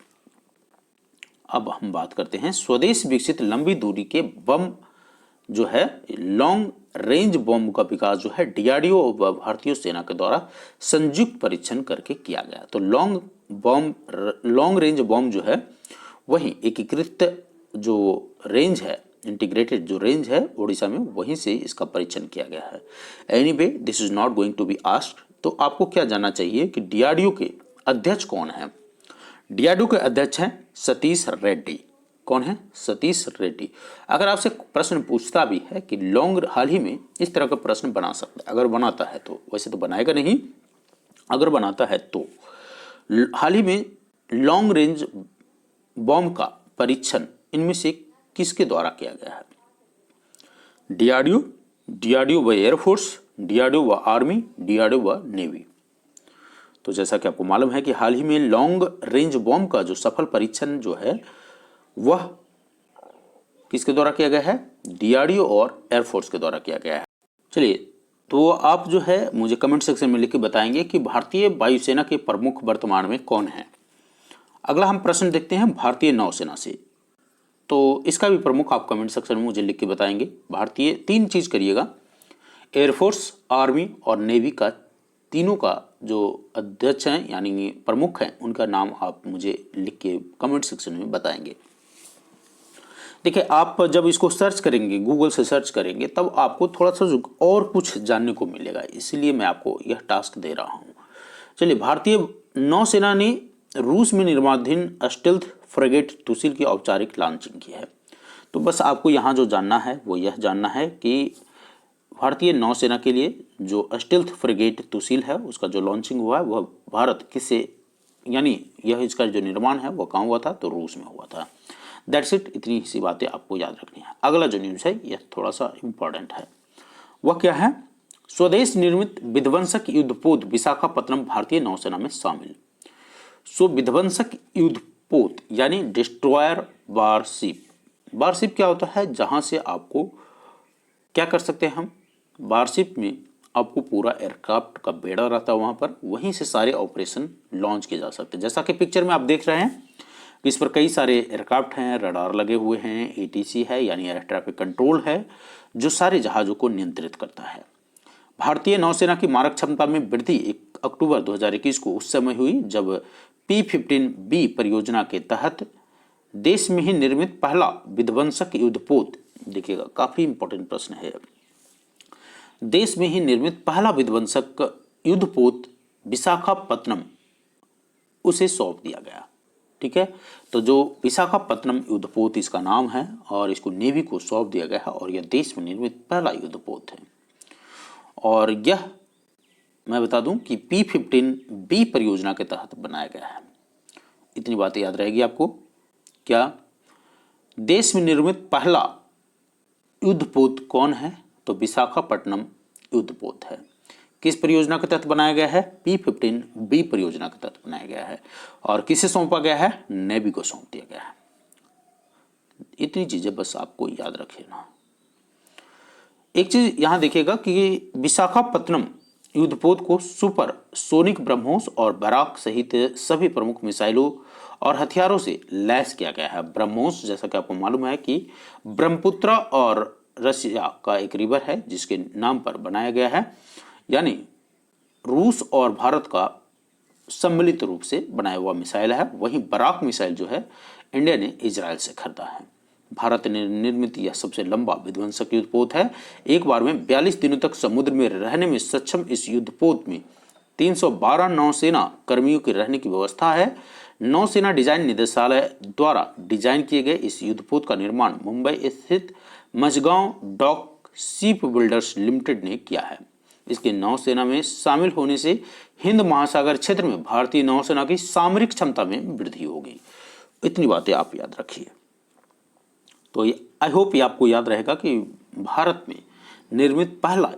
अब हम बात करते हैं स्वदेश विकसित लंबी दूरी के बम जो है लॉन्ग रेंज बम का विकास जो है डीआरडीओ व भारतीय सेना के द्वारा संयुक्त परीक्षण करके किया गया। तो लॉन्ग रेंज बम जो है वही एकीकृत जो रेंज है, इंटीग्रेटेड जो रेंज है उड़ीसा में, वहीं से इसका परीक्षण किया गया है। Anyway this is not going to be asked. तो आपको क्या जानना चाहिए कि डीआरडीओ के अध्यक्ष कौन है? डीआरडीओ के अध्यक्ष हैं सतीश रेड्डी। कौन है? सतीश रेड्डी। अगर आपसे प्रश्न पूछता भी है कि हाल ही में इस तरह का प्रश्न बना सकता है, अगर बनाता है तो, वैसे तो बनाएगा नहीं, अगर बनाता है तो हाल ही में लॉन्ग रेंज बॉम्ब का परीक्षण इनमें से किसके द्वारा किया गया है? डीआरडीओ व एयरफोर्स, डीआरडीओ व आर्मी, डीआरडीओ व नेवी। तो जैसा कि आपको मालूम है कि हाल ही में लॉन्ग रेंज बॉम्ब का जो सफल परीक्षण जो है वह किसके द्वारा किया गया है? डीआरडीओ और एयरफोर्स के द्वारा किया गया है। चलिए तो आप जो है मुझे कमेंट सेक्शन में लिख के बताएंगे कि भारतीय वायुसेना के प्रमुख वर्तमान में कौन है। अगला हम प्रश्न देखते हैं भारतीय नौसेना से। तो इसका भी प्रमुख आप कमेंट सेक्शन में मुझे लिख के बताएंगे। भारतीय 3 चीज करिएगा, एयरफोर्स, आर्मी और नेवी का, तीनों का जो अध्यक्ष हैं यानी प्रमुख हैं उनका नाम आप मुझे लिख के कमेंट सेक्शन में बताएंगे। देखिए आप जब इसको सर्च करेंगे, गूगल से सर्च करेंगे, तब आपको थोड़ा सा और कुछ जानने को मिलेगा, इसलिए मैं आपको यह टास्क दे रहा हूँ। चलिए, भारतीय नौसेना ने रूस में निर्माणाधीन स्टेल्थ फ्रिगेट तुसिल की औपचारिक लॉन्चिंग की है। तो बस आपको यहाँ जो जानना है वो यह जानना है कि भारतीय नौसेना के लिए जो स्टेल्थ फ्रिगेट तुसिल है उसका जो लॉन्चिंग हुआ है वह भारत किससे, यानी यह इसका जो निर्माण है वह कहाँ हुआ था? तो रूस में हुआ था। That's it. इतनी सी बातें आपको याद रखनी है। अगला जो न्यूज़ है यह थोड़ा सा इम्पॉर्टेंट है। वह क्या है? स्वदेश निर्मित विध्वंसक युद्धपोत विशाखापत्तनम भारतीय नौसेना में शामिल। सो विध्वंसक युद्धपोत यानी डिस्ट्रॉयर वारशिप। वारशिप क्या होता है? जहां से आपको क्या कर सकते हैं हम? वारशिप में आपको पूरा एयरक्राफ्ट का बेड़ा रहता है वहां पर, वहीं से सारे ऑपरेशन लॉन्च किए जा सकते हैं। जैसा कि पिक्चर में आप देख रहे हैं, इस पर कई सारे एयरक्राफ्ट हैं, रडार लगे हुए हैं, एटीसी है यानी एयर ट्रैफिक कंट्रोल है जो सारे जहाज़ों को नियंत्रित करता है। भारतीय नौसेना की मारक क्षमता में वृद्धि 1 अक्टूबर 2021 को उस समय हुई जब P-15B परियोजना के तहत देश में ही निर्मित पहला विध्वंसक युद्धपोत, देखिएगा काफी इंपॉर्टेंट प्रश्न है, देश में ही निर्मित पहला विध्वंसक युद्धपोत विशाखापत्तनम उसे सौंप दिया गया। ठीक है, तो जो विशाखापत्तनम युद्धपोत इसका नाम है और इसको नेवी को सौंप दिया गया है और यह देश में निर्मित पहला युद्धपोत है। और यह मैं बता दूं कि P-15B परियोजना के तहत बनाया गया है। इतनी बातें याद रहेगी आपको। क्या देश में निर्मित पहला युद्धपोत कौन है? तो विशाखापट्टनम युद्धपोत है। किस परियोजना के तहत बनाया गया है? P-15B परियोजना के तहत बनाया गया है। और किसे सौंपा गया है? नेवी को सौंप दिया गया है। इतनी चीजें बस आपको याद रखना। एक चीज यहां देखिएगा कि विशाखापत्तनम युद्धपोत को सुपर सोनिक ब्रह्मोस और बराक सहित सभी प्रमुख मिसाइलों और हथियारों से लैस किया गया है। ब्रह्मोस जैसा कि आपको मालूम है कि ब्रह्मपुत्र और रशिया का एक रिवर है जिसके नाम पर बनाया गया है, यानी रूस और भारत का सम्मिलित रूप से बनाया हुआ मिसाइल है। वहीं बराक मिसाइल जो है इंडिया ने इजराइल से खरीदा है। भारत ने निर्मित यह सबसे लंबा विध्वंसक युद्धपोत है। एक बार में 42 दिनों तक समुद्र में रहने में सक्षम इस युद्धपोत में 312 नौसेना कर्मियों के रहने की व्यवस्था है। नौसेना डिजाइन निदेशालय द्वारा डिजाइन किए गए इस युद्धपोत का निर्माण मुंबई स्थित Mazagon dock ship builders limited ने किया है। इसके नौसेना में शामिल होने से हिंद महासागर क्षेत्र में भारतीय नौसेना की सामरिक क्षमता में वृद्धि होगी। इतनी बातें आप याद रखिए। तो आई होप ये आपको याद रहेगा कि भारत में निर्मित पहला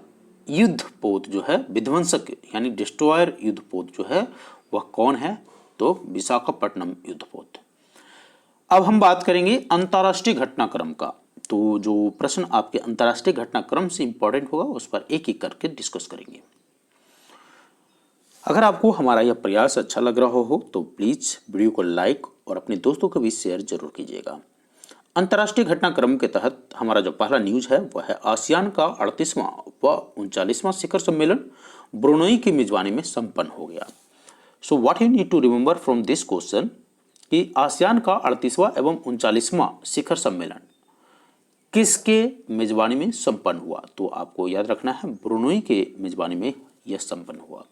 युद्धपोत जो है विध्वंसक यानी डिस्ट्रॉयर युद्धपोत जो है वह कौन है? तो विशाखापट्टनम युद्धपोत। अब हम बात करेंगे अंतर्राष्ट्रीय घटनाक्रम का। तो जो प्रश्न आपके अंतर्राष्ट्रीय घटनाक्रम से इंपॉर्टेंट होगा उस पर एक एक करके डिस्कस करेंगे। अगर आपको हमारा यह प्रयास अच्छा लग रहा हो तो प्लीज वीडियो को लाइक और अपने दोस्तों को भी शेयर जरूर कीजिएगा। अंतर्राष्ट्रीय घटनाक्रम के तहत हमारा जो पहला न्यूज है वह है आसियान का 38वां व 39वां शिखर सम्मेलन ब्रुनई की मेजबानी में संपन्न हो गया। So what you need to remember from this question कि आसियान का 38वां एवं 39वां शिखर सम्मेलन किसके मेजबानी में संपन्न हुआ, तो आपको याद रखना है ब्रुनई के मेजबानी में यह संपन्न हुआ।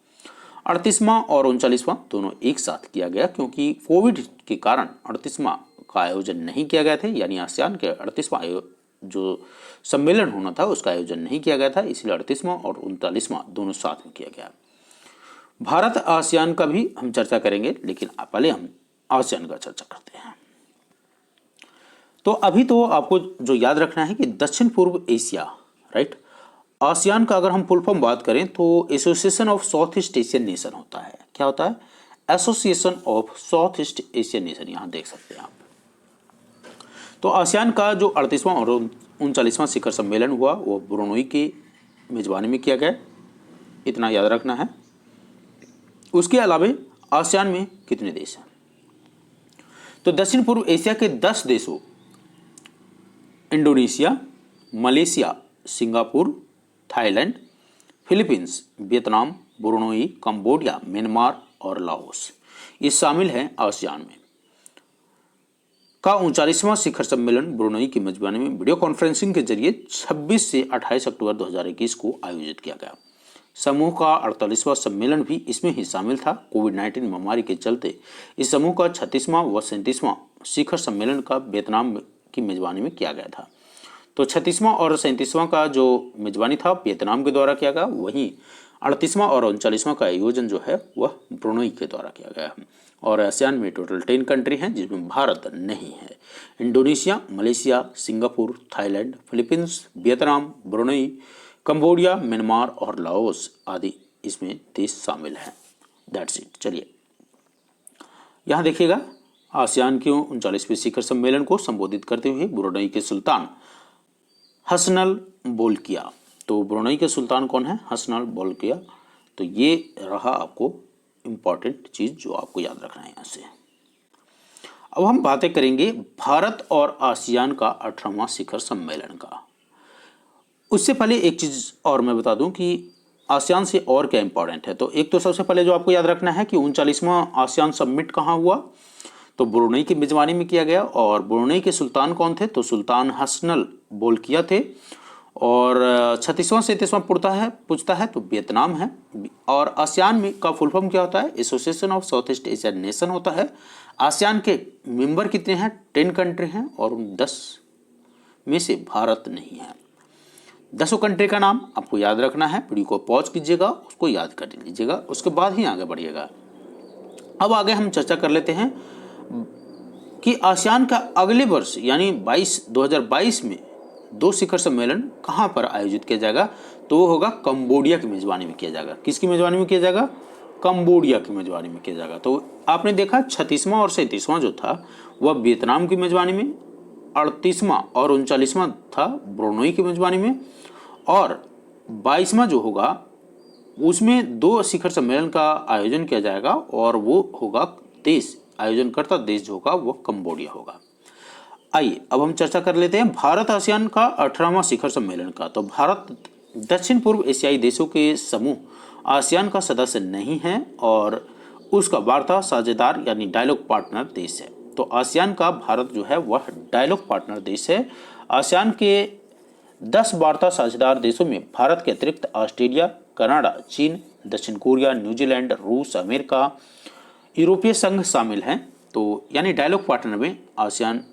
38वां और 39वां दोनों एक साथ किया गया क्योंकि कोविड के कारण 38वां का आयोजन नहीं किया गया था, यानी आसियान के 38वां जो सम्मेलन होना था उसका आयोजन नहीं किया गया था, इसलिए 38वां और 39वां दोनों साथ में किया गया। भारत आसियान का भी हम चर्चा करेंगे, लेकिन पहले हम आसियान का चर्चा करते हैं। तो अभी तो आपको जो याद रखना है कि दक्षिण पूर्व एशिया, राइट, आसियान का अगर हम फुल फॉर्म बात करें तो association of south east Asian nation होता है। क्या होता है? Association of south east Asian nation, यहां देख सकते हैं आप। तो आसियान का जो 38वां और 39वां शिखर सम्मेलन हुआ वो ब्रुनई की मेजबानी में किया गया, इतना याद रखना है। उसके अलावा आसियान में कितने देश हैं? तो दक्षिण पूर्व एशिया के 10 देशों Indonesia, Malaysia, Singapore, Thailand, Philippines, Vietnam, Brunei, Cambodia, Myanmar और लाओस ये शामिल हैं आसियान में। का 39वां शिखर सम्मेलन ब्रुनई की मेजबानी में वीडियो कॉन्फ्रेंसिंग के जरिए 26 से 28 अक्टूबर 2021 को आयोजित किया गया। समूह का 48वां सम्मेलन भी इसमें ही शामिल था। कोविड-19 महामारी के चलते इस समूह का 36वां व 37वां शिखर सम्मेलन का वियतनाम की मेजबानी में किया गया था। तो 36वां और 37वां का जो मेजबानी था वियतनाम के द्वारा किया गया, वहीं 38वां और 39वां का आयोजन जो है वह ब्रुनई के द्वारा किया गया। और आसियान में टोटल 10 कंट्री हैं जिसमें भारत नहीं है। Indonesia, Malaysia, Singapore, Thailand, Philippines, Vietnam, Brunei, Cambodia, Myanmar और लाओस आदि इसमें देश शामिल हैं। That's it. चलिए यहाँ देखिएगा, आसियान के 39वें शिखर सम्मेलन को संबोधित करते हुए ब्रुनई के सुल्तान हसनल बोल्किया। तो ब्रुनई के सुल्तान कौन है? Hassanal Bolkiah. तो ये रहा आपको इंपॉर्टेंट चीज जो आपको याद रखना है यहाँ से। अब हम बातें करेंगे भारत और आसियान का 18वां शिखर सम्मेलन का। उससे पहले एक चीज और मैं बता दूं कि आसियान से और क्या इंपॉर्टेंट है। तो एक तो सबसे पहले जो आपको याद रखना है कि 39वां आसियान समिट कहाँ हुआ, तो ब्रुनई की मेजबानी में किया गया। और ब्रुनई के सुल्तान कौन थे? तो सुल्तान हसनल बोल्किया थे। और 36वां 37वां पूछता है तो वियतनाम है। और आसियान में का फुल फॉर्म क्या होता है? Association of south east Asian nation होता है। आसियान के मेंबर कितने हैं? 10 कंट्री हैं और उन 10 में से भारत नहीं है। 10 कंट्री का नाम आपको याद रखना है। वीडियो को पॉज कीजिएगा, उसको याद कर लीजिएगा, उसके बाद ही आगे बढ़िएगा। अब आगे हम चर्चा कर लेते हैं कि आसियान का अगले वर्ष यानी 2022 में 2 शिखर सम्मेलन कहां पर आयोजित किया जाएगा, तो वो होगा कंबोडिया की मेजबानी में किया जाएगा। किसकी मेजबानी में किया जाएगा? कंबोडिया की मेजबानी में किया जाएगा। तो आपने देखा 36वां और 37वां जो था वह वियतनाम की मेजबानी में, 38वां और 39वां था ब्रुनई की मेजबानी में, और 22वां जो होगा उसमें 2 शिखर सम्मेलन का आयोजन किया जाएगा और वो होगा देश, आयोजनकर्ता देश जो होगा वो कंबोडिया होगा। आइए अब हम चर्चा कर लेते हैं भारत आसियान का 18वां शिखर सम्मेलन का। तो भारत दक्षिण पूर्व एशियाई देशों के समूह आसियान का सदस्य नहीं है और उसका वार्ता साझेदार यानी डायलॉग पार्टनर देश है। तो आसियान का भारत जो है वह डायलॉग पार्टनर देश है। आसियान के 10 वार्ता साझेदार देशों में भारत के अतिरिक्त ऑस्ट्रेलिया, कनाडा, चीन, दक्षिण कोरिया, न्यूजीलैंड, रूस, अमेरिका, यूरोपीय संघ शामिल हैं। तो यानी डायलॉग पार्टनर में आसियान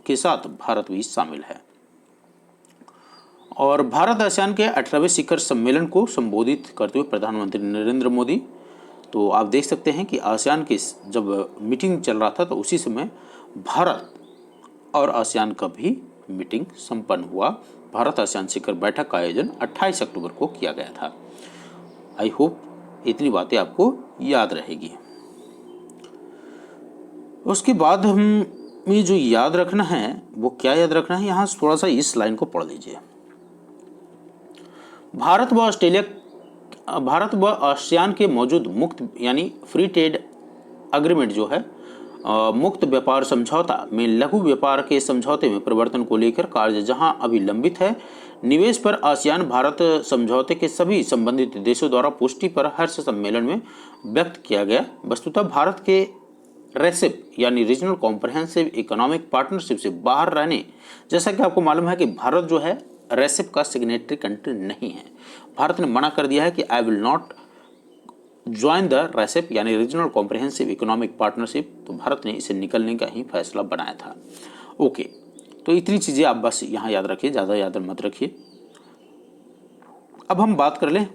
के साथ भारत भी शामिल है। और भारत आसियान के 18वें शिखर सम्मेलन को संबोधित करते हुए प्रधानमंत्री नरेंद्र मोदी, तो आप देख सकते हैं कि आसियान की जब मीटिंग चल रहा था तो उसी समय भारत और आसियान का भी मीटिंग संपन्न हुआ। भारत आसियान शिखर बैठक का आयोजन 28 अक्टूबर को किया गया था। आई होप इतनी बातें आपको याद रहेगी। उसके बाद हम में जो याद रखना है वो क्या याद रखना है, यहाँ थोड़ा सा इस लाइन को पढ़ लीजिए। भारत व आसियान के मौजूद मुक्त यानी फ्री ट्रेड अग्रीमेंट जो है मुक्त व्यापार समझौता में लघु व्यापार के समझौते में परिवर्तन को लेकर कार्य जहां अभी लंबित है, निवेश पर आसियान भारत समझौते के सभी संबंधित देशों द्वारा पुष्टि पर हर्ष सम्मेलन में व्यक्त किया गया। वस्तुतः भारत के रेसिप यानी रीजनल कॉम्प्रहेंसिव इकोनॉमिक पार्टनरशिप से बाहर रहने, जैसा कि आपको मालूम है कि भारत जो है रेसिप का सिग्नेटरी कंट्री नहीं है। भारत ने मना कर दिया है कि I will not join the RCEP यानी रीजनल कॉम्प्रहेंसिव इकोनॉमिक पार्टनरशिप। तो भारत ने इसे निकलने का ही फैसला बनाया था। ओके, तो इतनी चीज़ें आप बस यहाँ याद रखिए, ज़्यादा याद मत रखिए। अब हम बात कर लें,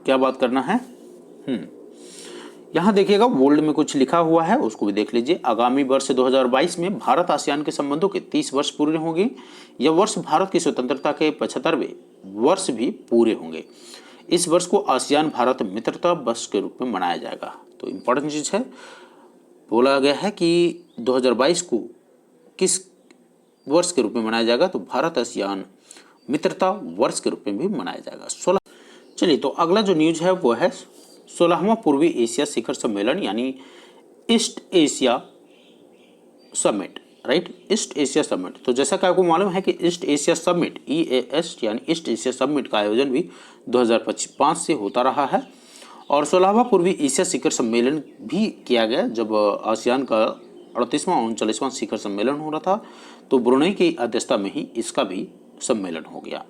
क्या बात करना है। यहाँ देखिएगा बोल्ड में कुछ लिखा हुआ है, उसको भी देख लीजिए। आगामी वर्ष 2022 में भारत आसियान के संबंधों के 30 वर्ष पूरे होंगे। यह वर्ष भारत की स्वतंत्रता के 75वें वर्ष भी पूरे होंगे। इस वर्ष को आसियान भारत मित्रता वर्ष के रूप में मनाया जाएगा। तो इम्पोर्टेंट चीज़ है, बोला गया है कि 2022 को किस वर्ष के रूप में मनाया जाएगा, तो भारत आसियान मित्रता वर्ष के रूप में भी मनाया जाएगा। 16। चलिए, तो अगला जो न्यूज है वो है 16वां पूर्वी एशिया शिखर सम्मेलन यानी east Asia summit, right, east Asia summit. तो जैसा कि आपको मालूम है कि ईस्ट एशिया समिट EAS यानी ईस्ट एशिया समिट का आयोजन भी 2005 से होता रहा है और 16वां पूर्वी एशिया शिखर सम्मेलन भी किया गया। जब आसियान का 38वां और 39वां शिखर सम्मेलन हो रहा था तो ब्रुनेई की अध्यक्षता में ही इसका भी सम्मेलन हो गया।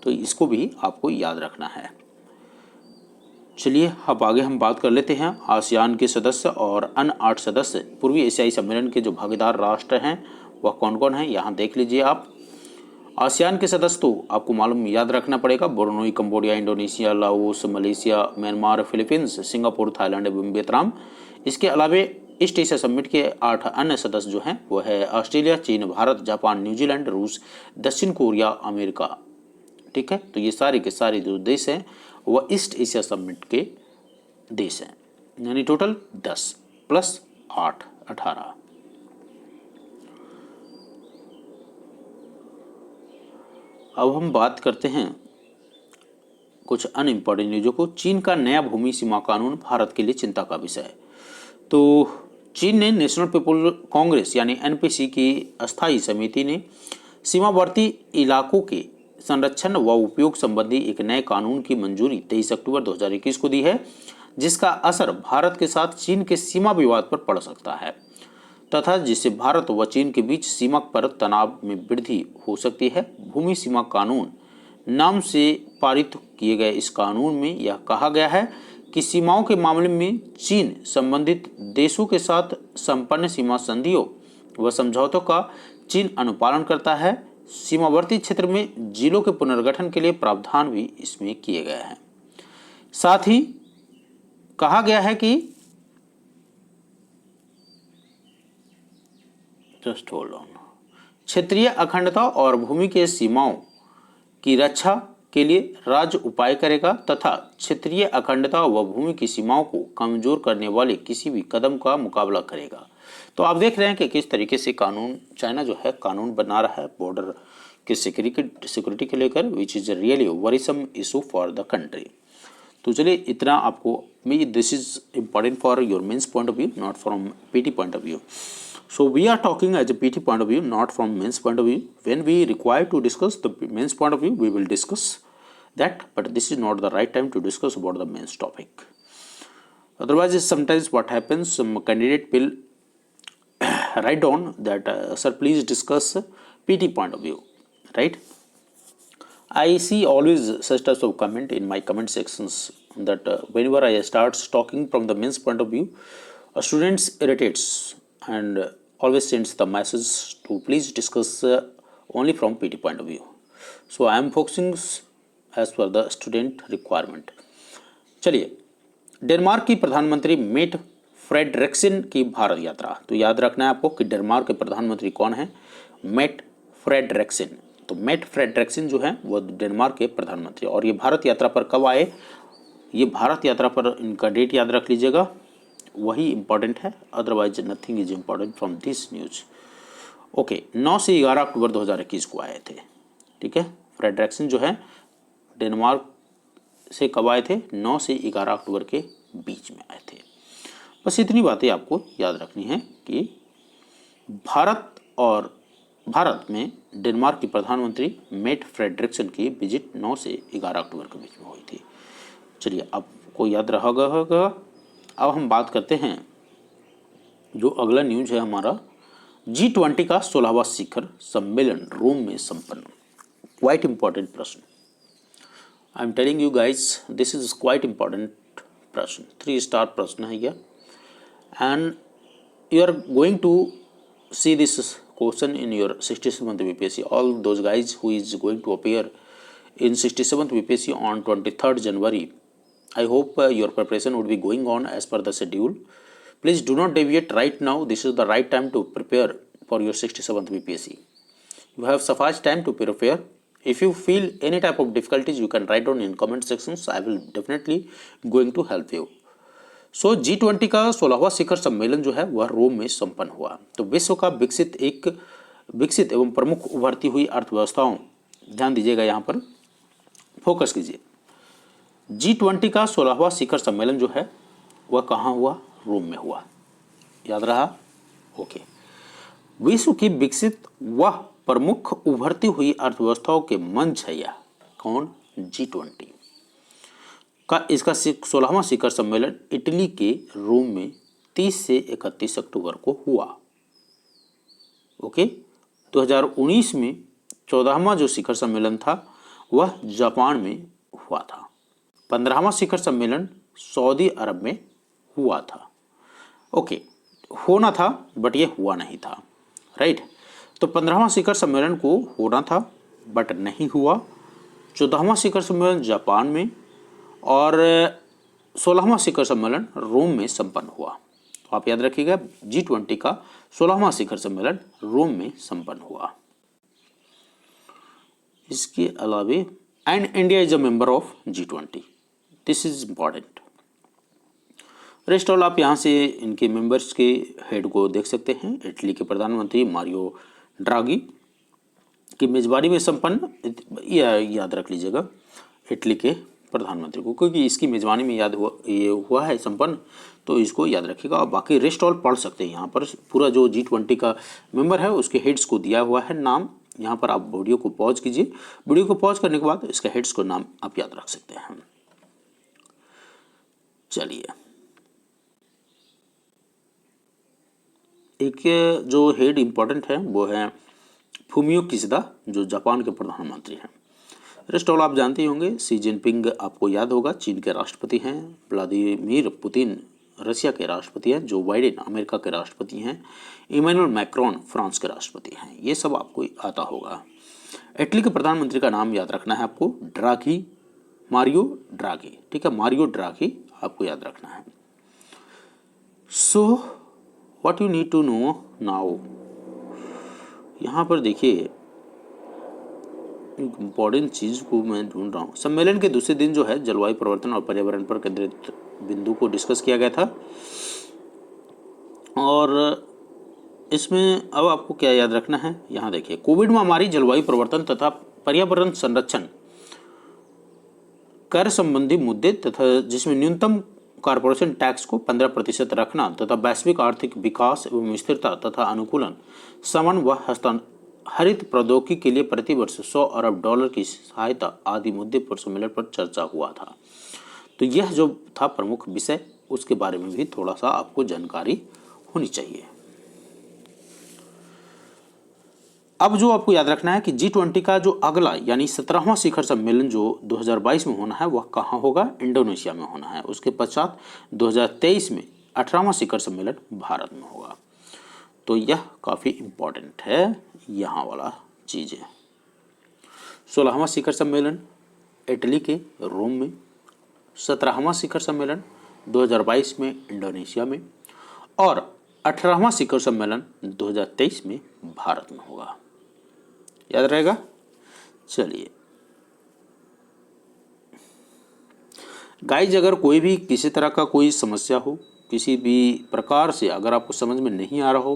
तो इसको भी आपको याद रखना है। चलिए, अब आगे हम बात कर लेते हैं आसियान के सदस्य और अन्य 8 सदस्य पूर्वी एशियाई सम्मेलन के जो भागीदार राष्ट्र हैं वह कौन कौन हैं, यहाँ देख लीजिए आप। आसियान के सदस्य तो आपको मालूम याद रखना पड़ेगा, Brunei, Cambodia, Indonesia, Laos, Malaysia, Myanmar, Philippines, Singapore, Thailand एवं वियतनाम। इसके अलावा ईस्ट एशिया समिट के 8 अन्य सदस्य जो हैं वो है ऑस्ट्रेलिया, चीन, भारत, जापान, न्यूजीलैंड, रूस, दक्षिण कोरिया, अमेरिका। ठीक है, तो ये सारे के सारे जो देश हैं वह ईस्ट एशिया समिट के देश हैं, यानी टोटल 10 + 8 18। अब हम बात करते हैं कुछ अनइम्पॉर्टेंट न्यूज़ों को। चीन का नया भूमि सीमा कानून भारत के लिए चिंता का विषय है। तो चीन ने नेशनल पीपुल कांग्रेस यानी NPC की अस्थायी समिति ने सीमावर्ती इलाकों के संरक्षण व उपयोग संबंधी एक नए कानून की मंजूरी 23 अक्टूबर 2021 को दी है, जिसका असर भारत के साथ चीन के सीमा विवाद पर पड़ सकता है तथा जिससे भारत व चीन के बीच सीमा पर तनाव में वृद्धि हो सकती है। भूमि सीमा कानून नाम से पारित किए गए इस कानून में यह कहा गया है कि सीमाओं के मामले में चीन संबंधित देशों के साथ संपन्न सीमा संधियों व समझौतों का चीन अनुपालन करता है। सीमावर्ती क्षेत्र में जिलों के पुनर्गठन के लिए प्रावधान भी इसमें किए गए हैं। साथ ही कहा गया है कि जस्ट होल्ड ऑन, क्षेत्रीय अखंडता और भूमि के सीमाओं की रक्षा के लिए राज्य उपाय करेगा तथा क्षेत्रीय अखंडता व भूमि की सीमाओं को कमजोर करने वाले किसी भी कदम का मुकाबला करेगा। तो आप देख रहे हैं कि किस तरीके से कानून चाइना जो है कानून बना रहा है बॉर्डर के सिक्योरिटी के लेकर, which is really worrisome issue for the country. तो चलिए, इतना आपको this is important for your mains point of view, not from PT point of view. So we are talking as a PT point of view, not from men's point of view. When we require to discuss the men's point of view, we will discuss that, but this is not the right time to discuss about the men's topic. Otherwise, sometimes what happens, some candidate will write down that, sir, please discuss PT point of view, right? I see always such types of comment in my comment sections that whenever I start talking from the men's point of view, students irritates and always sends the message to please discuss only from PT point of view. So I am focusing as per the student requirement. चलिए, Denmark की प्रधानमंत्री met Frederiksen की भारत यात्रा। तो याद रखना है आपको कि डेनमार्क के प्रधानमंत्री कौन है, मेट फ्रेडरिक्सन। तो मेट फ्रेडरिक्सन जो है वो डेनमार्क के प्रधानमंत्री, और ये भारत यात्रा पर कब आए, ये भारत यात्रा पर इनका डेट याद रख लीजिएगा वही इम्पॉर्टेंट है, otherwise nothing is important from this news. Okay, 9 से 11 अक्टूबर 2021 को आए थे। ठीक है, फ्रेडरिक्सन जो है डेनमार्क से कब आए थे? 9 से 11 अक्टूबर के बीच में आए थे। बस इतनी बातें आपको याद रखनी है कि भारत में डेनमार्क की प्रधानमंत्री मेट फ्रेडरिक्सन की विजिट 9 से 11 अक्टूबर के बीच में हुई थी। चलिए, आपको याद रहा होगा। अब हम बात करते हैं, जो अगला न्यूज है हमारा, G20 का 16वां शिखर सम्मेलन रोम में संपन्न। क्वाइट इंपॉर्टेंट प्रश्न, I am telling you guys, this is quite important प्रश्न, 3 स्टार प्रश्न है यह, and you are going to see this question in your 67th BPSC. All those guys who is going to appear in 67th BPSC on 23rd January, I hope your preparation would be going on as per the schedule. Please do not deviate right now. This is the right time to prepare for your 67th BPSC. You have sufficient time to prepare. If you feel any type of difficulties, you can write down in comment sections. I will definitely going to help you. So G20 का 16वां शिखर सम्मेलन जो है वह रोम में संपन्न हुआ। तो विश्व का विकसित एवं प्रमुख उभरती हुई अर्थव्यवस्थाओं, ध्यान दीजिएगा, यहाँ पर फोकस कीजिए। G20 का 16वां शिखर सम्मेलन जो है वह कहाँ हुआ? रोम में हुआ। याद रहा? ओके। विश्व की विकसित व प्रमुख उभरती हुई अर्थव्यवस्थाओं के मंच है यह। कौन? G20 का इसका 16वां शिखर सम्मेलन इटली के रोम में 30 से 31 अक्टूबर को हुआ। ओके, 2019 में 14वां जो शिखर सम्मेलन था वह जापान में हुआ था। 15वां शिखर सम्मेलन सऊदी अरब में हुआ था। ओके, होना था बट ये हुआ नहीं था, राइट। तो 15वां शिखर सम्मेलन को होना था बट नहीं हुआ। 14वां शिखर सम्मेलन जापान में और 16वां शिखर सम्मेलन रोम में संपन्न हुआ। तो आप याद रखिएगा, G20 का 16वां शिखर सम्मेलन रोम में संपन्न हुआ। इसके अलावे and India is a member of G20, this is important. Rest all आप यहाँ से इनके मेंबर्स के हेड को देख सकते हैं। इटली के प्रधानमंत्री मारियो ड्रागी की मेजबानी में संपन्न, याद रख लीजिएगा इटली के प्रधानमंत्री को, क्योंकि इसकी मेजबानी में ये हुआ है संपन्न, तो इसको याद रखिएगा। और बाकी रेस्ट ऑल पढ़ सकते हैं। यहाँ पर पूरा जो G20 का मेंबर है उसके हेड्स को दिया हुआ है नाम। यहाँ पर आप वीडियो को पॉज कीजिए। वीडियो को पॉज करने के बाद इसके हेड्स को नाम आप याद रख सकते हैं। चलिए, एक जो हेड इंपॉर्टेंट है वो है फूमियो किशिदा, जो जापान के प्रधानमंत्री हैं। रेस्ट ऑल आप जानते ही होंगे। शी जिनपिंग आपको याद होगा, चीन के राष्ट्रपति हैं। व्लादिमीर पुतिन रशिया के राष्ट्रपति हैं। जो बाइडेन अमेरिका के राष्ट्रपति हैं। इमैनुअल मैक्रोन फ्रांस के राष्ट्रपति हैं। ये सब आपको आता होगा। इटली के प्रधानमंत्री का नाम याद रखना है आपको, ड्रागी, मारियो ड्रागी। ठीक है, मारियो ड्रागी आपको याद रखना है। So what you need to know now, यहाँ पर देखिए इम्पॉर्टेंट चीज़ को मैं ढूंढ रहा हूँ। सम्मेलन के दूसरे दिन जो है जलवायु परिवर्तन और पर्यावरण पर केंद्रित बिंदु को डिस्कस किया गया था। और इसमें अब आपको क्या याद रखना है, यहाँ देखिए, कोविड महामारी, जलवायु परिवर्तन तथा पर्यावरण संरक्षण, कर संबंधी मुद्दे तथा जिसमें न्यूनतम कॉर्पोरेशन टैक्स को 15% रखना तथा वैश्विक आर्थिक विकास एवं स्थिरता तथा अनुकूलन, समन व हरित प्रौद्योगिकी के लिए प्रतिवर्ष $100 अरब की सहायता आदि मुद्दे पर सम्मेलन पर चर्चा हुआ था। तो यह जो था प्रमुख विषय, उसके बारे में भी थोड़ा सा आपको जानकारी होनी चाहिए। अब जो आपको याद रखना है कि G20 का जो अगला यानी 17वां शिखर सम्मेलन जो 2022 में होना है वह कहाँ होगा? इंडोनेशिया में होना है। उसके पश्चात 2023 में 18वां शिखर सम्मेलन भारत में होगा। तो यह काफ़ी इम्पोर्टेंट है, यहाँ वाला चीज़ें। 16वां शिखर सम्मेलन इटली के रोम में, 17वां शिखर सम्मेलन 2022 में इंडोनेशिया में, और 18वां शिखर सम्मेलन 2023 में भारत में होगा। याद रहेगा? चलिए गाइज, अगर कोई भी किसी तरह का कोई समस्या हो किसी भी प्रकार से अगर आपको समझ में नहीं आ रहा हो,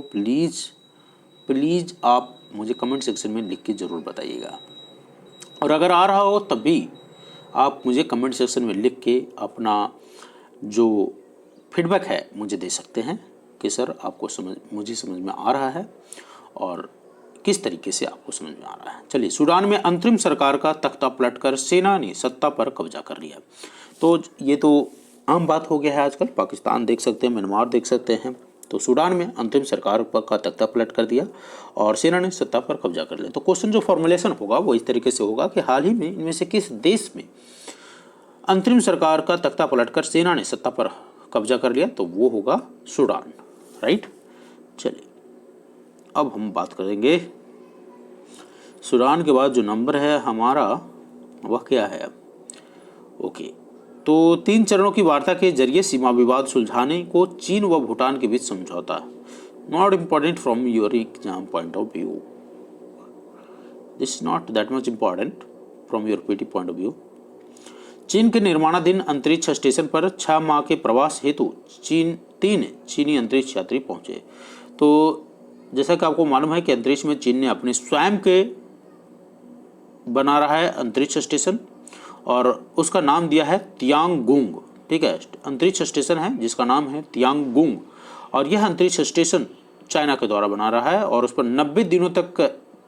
प्लीज़ आप मुझे कमेंट सेक्शन में लिख के ज़रूर बताइएगा। और अगर आ रहा हो तब भी आप मुझे कमेंट सेक्शन में लिख के अपना जो फीडबैक है मुझे दे सकते हैं कि सर आपको मुझे समझ में आ रहा है और किस तरीके से आपको समझ में आ रहा है। चलिए, सूडान में अंतरिम सरकार का तख्ता पलटकर सेना ने सत्ता पर कब्जा कर लिया। तो ये तो आम बात हो गया है आजकल। पाकिस्तान देख सकते हैं, म्यांमार देख सकते हैं। तो सूडान में अंतरिम सरकार का तख्ता पलट कर दिया और सेना ने सत्ता पर कब्जा कर लिया। तो क्वेश्चन जो फॉर्मुलेशन होगा वो इस तरीके से होगा कि हाल ही में इनमें से किस देश में अंतरिम सरकार का तख्ता पलटकर सेना ने सत्ता पर कब्जा कर लिया, तो वो होगा सूडान, राइट। चलिए, अब हम बात करेंगे सूडान के बाद जो नंबर है हमारा वह क्या है। ओके, तो 3 चरणों की वार्ता के जरिए सीमा विवाद सुलझाने को चीन व भूटान के बीच समझौता। Not important from your exam point of view, this not that much important from your PT point of view. चीन के निर्माणाधीन अंतरिक्ष स्टेशन पर 6 माह के प्रवास हेतु 3 चीनी अंतरिक्ष यात्री पहुंचे। तो जैसा कि आपको मालूम है कि अंतरिक्ष में चीन ने अपने स्वयं के बना रहा है अंतरिक्ष स्टेशन और उसका नाम दिया है तियांगगोंग, ठीक है। अंतरिक्ष स्टेशन है जिसका नाम है तियांगगोंग और यह अंतरिक्ष स्टेशन चाइना के द्वारा बना रहा है और उस पर 90 दिनों तक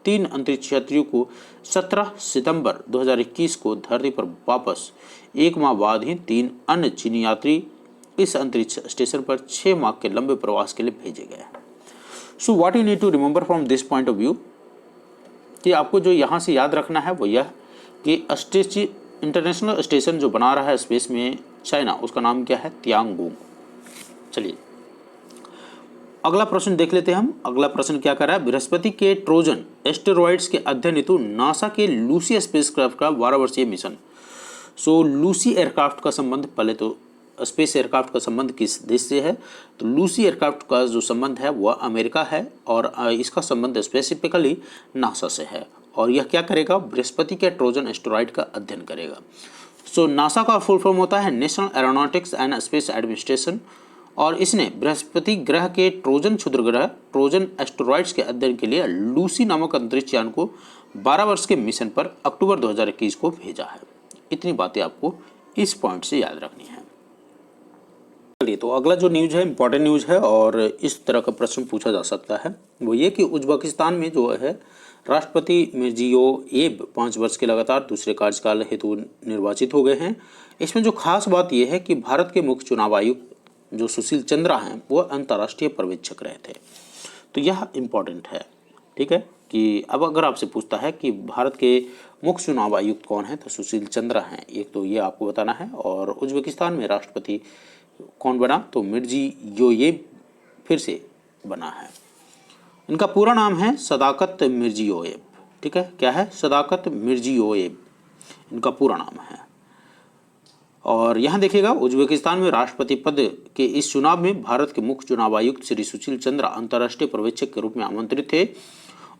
3 अंतरिक्ष यात्रियों को 17 सितंबर 2021 को धरती पर वापस 1 माह बाद ही 3 अन्य चीनी यात्री इस अंतरिक्ष स्टेशन पर 6 माह के लंबे प्रवास के लिए भेजे गए। So what you need to remember from this point of view, कि आपको जो यहाँ से याद रखना है वो यह कि इंटरनेशनल स्टेशन जो बना रहा है स्पेस में चाइना, उसका नाम क्या है, तियांगगोंग। चलिए, अगला प्रश्न देख लेते हैं हम। अगला प्रश्न क्या कर रहा है, बृहस्पति के ट्रोजन एस्टेरॉइड्स के अध्ययन हेतु नासा के लूसी स्पेसक्राफ्ट का 12 वर्षीय मिशन। सो लूसी एयरक्राफ्ट का संबंध, पहले तो स्पेस एयरक्राफ्ट का संबंध किस देश से है, तो लूसी एयरक्राफ्ट का जो संबंध है वह अमेरिका है और इसका संबंध स्पेसिफिकली नासा से है। और यह क्या करेगा, बृहस्पति के ट्रोजन एस्टेरॉइड का अध्ययन करेगा। सो नासा का फुल फॉर्म होता है national aeronautics and space administration और इसने बृहस्पति ग्रह के ट्रोजन क्षुद्र ग्रह ट्रोजन एस्टेरॉइड्स के अध्ययन के लिए लूसी नामक अंतरिक्ष यान को 12 वर्ष के मिशन पर अक्टूबर 2021 को भेजा है। इतनी बातें आपको इस पॉइंट से याद रखनी है। चलिए, तो अगला जो न्यूज़ है इंपॉर्टेंट न्यूज़ है और इस तरह का प्रश्न पूछा जा सकता है, वो ये कि उज्बेकिस्तान में जो है राष्ट्रपति मिर्जियोयेव 5 वर्ष के लगातार दूसरे कार्यकाल हेतु निर्वाचित हो गए हैं। इसमें जो खास बात यह है कि भारत के मुख्य चुनाव आयुक्त जो सुशील चंद्रा हैं वो अंतर्राष्ट्रीय पर्यवेक्षक रहे थे। तो यह इम्पॉर्टेंट है, ठीक है। कि अब अगर आपसे पूछता है कि भारत के मुख्य चुनाव आयुक्त कौन है, तो सुशील चंद्रा हैं, एक तो ये आपको बताना है। और उज्बेकिस्तान में राष्ट्रपति कौन बना, तो मिर्जियोयेव फिर से बना है। इनका पूरा नाम है सदाकत मिर्जियोयेव, ठीक है। क्या है, सदाकत मिर्जियोयेव इनका पूरा नाम है। और यहाँ देखिएगा, उज्बेकिस्तान में राष्ट्रपति पद के इस चुनाव में भारत के मुख्य चुनाव आयुक्त श्री सुशील चंद्रा अंतर्राष्ट्रीय पर्यवेक्षक के रूप में आमंत्रित थे।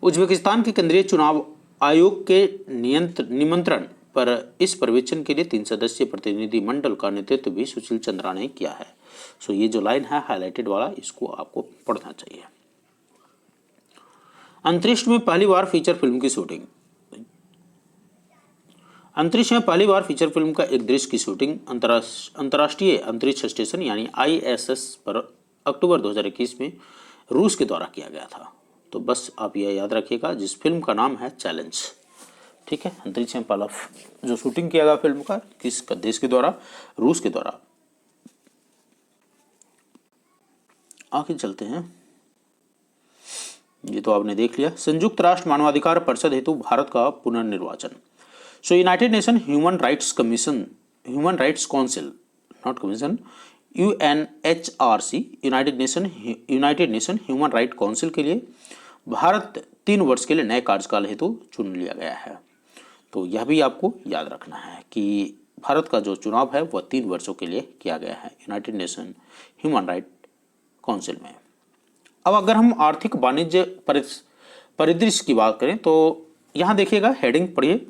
उज्बेकिस्तान के केंद्रीय चुनाव आयोग के निमंत्रण पर इस पर्यवेक्षण के लिए 3 सदस्यीय प्रतिनिधि मंडल का नेतृत्व भी सुशील चंद्रा ने किया है। सो ये जो लाइन है हाईलाइटेड वाला, इसको आपको पढ़ना चाहिए। अंतरिक्ष में पहली बार फीचर फिल्म की शूटिंग। अंतरिक्ष में पहली बार फीचर फिल्म का एक दृश्य की शूटिंग अंतर्राष्ट्रीय अंतरिक्ष स्टेशन यानी ISS पर अक्टूबर 2021 में रूस के द्वारा किया गया था। तो बस आप यह याद रखिएगा, जिस फिल्म का नाम है चैलेंज, ठीक है। अंतरिक्ष में पहला जो शूटिंग किया गया फिल्म का किस देश के द्वारा, रूस के द्वारा। आगे चलते हैं, ये तो आपने देख लिया। संयुक्त राष्ट्र मानवाधिकार परिषद हेतु भारत का पुनर्निर्वाचन। So United Nation Human Rights Commission, human rights council, not commission, UNHRC, United Nation Human Right Council के लिए भारत 3 वर्ष के लिए नए कार्यकाल हेतु चुन लिया गया है। तो यह भी आपको याद रखना है कि भारत का जो चुनाव है वह 3 वर्षों के लिए किया गया है United Nation Human Right council में। अब अगर हम आर्थिक वाणिज्य परिदृश्य की बात करें तो यहाँ देखिएगा, हेडिंग पढ़िए।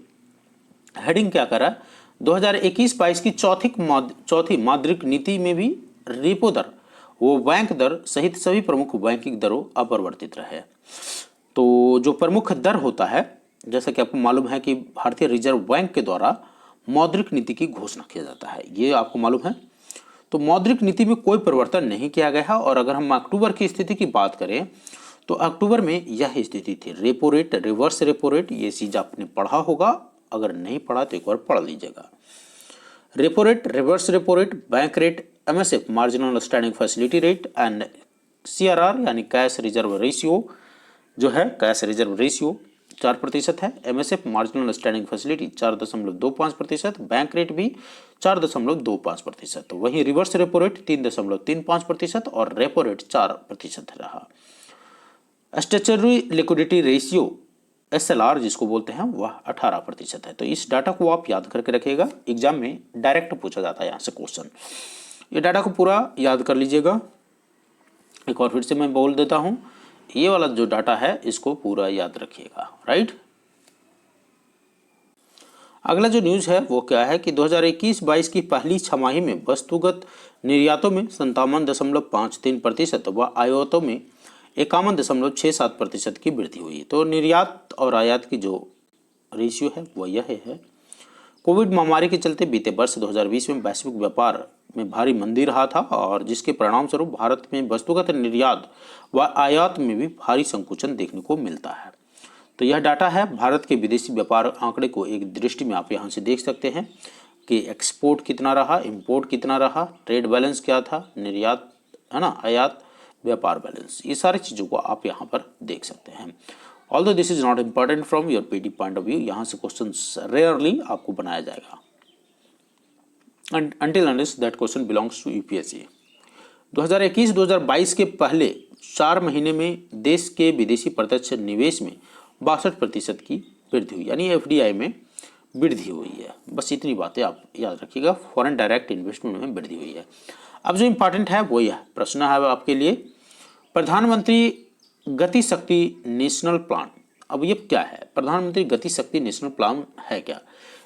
हेडिंग क्या कर रहा है, 2021-22 की चौथी मौद्रिक नीति में भी रेपो दर वो बैंक दर सहित सभी प्रमुख बैंकिंग दरों अपरिवर्तित रहे। तो जो प्रमुख दर होता है, जैसा कि आपको मालूम है कि भारतीय रिजर्व बैंक के द्वारा मौद्रिक नीति की घोषणा किया जाता है, ये आपको मालूम है। तो मौद्रिक नीति में कोई परिवर्तन नहीं किया गया है। और अगर हम अक्टूबर की स्थिति की बात करें तो अक्टूबर में यह स्थिति थी। Repo rate, reverse repo rate, ये चीज आपने पढ़ा होगा, अगर नहीं पढ़ा तो एक बार पढ़ लीजिएगा। Repo rate, reverse repo rate, bank rate, MSF marginal standing facility rate and CRR यानी कैश रिजर्व रेशियो जो है, कैश रिजर्व रेशियो 4% है। MSF marginal standing facility 4.25%, bank rate भी 4.25%। वहीं रिवर्स रेपो रेट 3.35% और रेपो रेट 4% रहा। Statutory liquidity ratio SLR जिसको बोलते हैं वह 18% है। तो इस डाटा को आप याद करके रखिएगा, एग्जाम में डायरेक्ट पूछा जाता है यहाँ से क्वेश्चन। ये डाटा को पूरा याद कर लीजिएगा। एक और फिर से मैं बोल देता हूँ, ये वाला जो डाटा है इसको पूरा याद रखिएगा, राइट। अगला जो न्यूज है वो क्या है कि 2021-22 की पहली छमाही में वस्तुगत निर्यातों में 57.53% व आयातों में 51.67% की वृद्धि हुई। तो निर्यात और आयात की जो रेशियो है वो यह है। कोविड महामारी के चलते बीते वर्ष 2020 में वैश्विक व्यापार में भारी मंदी रहा था और जिसके परिणाम स्वरूप भारत में वस्तुगत निर्यात व आयात में भी भारी संकुचन देखने को मिलता है। तो यह डाटा है भारत के विदेशी व्यापार आंकड़े को एक दृष्टि में आप यहाँ से देख सकते हैं कि एक्सपोर्ट कितना रहा, इंपोर्ट कितना रहा, ट्रेड बैलेंस क्या था, निर्यात है ना, आयात, व्यापार बैलेंस, ये सारी चीज़ों को आप यहाँ पर देख सकते हैं। Although this is not important from your PT point of view, यहाँ से क्वेश्चन रेयरली आपको बनाया जाएगा until unless that question belongs to UPSC. 2021-2022 के पहले 4 महीने में देश के विदेशी प्रत्यक्ष निवेश में 62% की वृद्धि हुई, यानी एफडीआई में वृद्धि हुई है। बस इतनी बातें आप याद रखिएगा, फॉरेन डायरेक्ट इन्वेस्टमेंट में वृद्धि हुई है। अब जो इम्पॉर्टेंट है वो यह प्रश्न है आपके लिए, प्रधानमंत्री गति शक्ति नेशनल प्लान। अब ये क्या है? प्रधानमंत्री गति शक्ति नेशनल प्लान है क्या?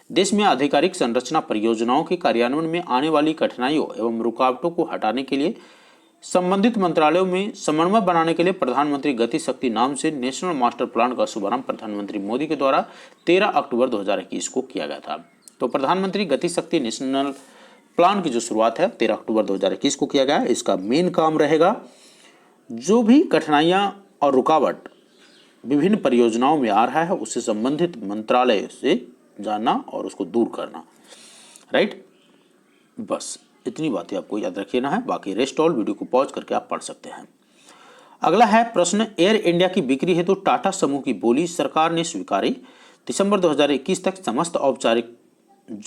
देश में आधिकारिक संरचना परियोजनाओं के कार्यान्वयन में आने वाली कठिनाइयों एवं रुकावटों को हटाने के लिए संबंधित मंत्रालयों में समन्वय बनाने के लिए प्रधानमंत्री गति शक्ति नाम से नेशनल मास्टर प्लान का शुभारंभ प्रधानमंत्री मोदी के द्वारा 13 अक्टूबर 2021 को किया गया था। तो प्रधानमंत्री गति शक्ति नेशनल प्लान की जो शुरुआत है 13 अक्टूबर 2021 को किया गया। इसका मेन काम रहेगा जो भी कठिनाइयां और रुकावट विभिन्न परियोजनाओं में आ रहा है उससे संबंधित मंत्रालय से जानना और उसको दूर करना, राइट। बस इतनी बातें आपको याद रखना है, बाकी रेस्ट ऑल वीडियो को पॉज करके आप पढ़ सकते हैं। अगला है प्रश्न, एयर इंडिया की बिक्री हेतु तो टाटा समूह की बोली सरकार ने स्वीकारी, दिसंबर 2021 तक समस्त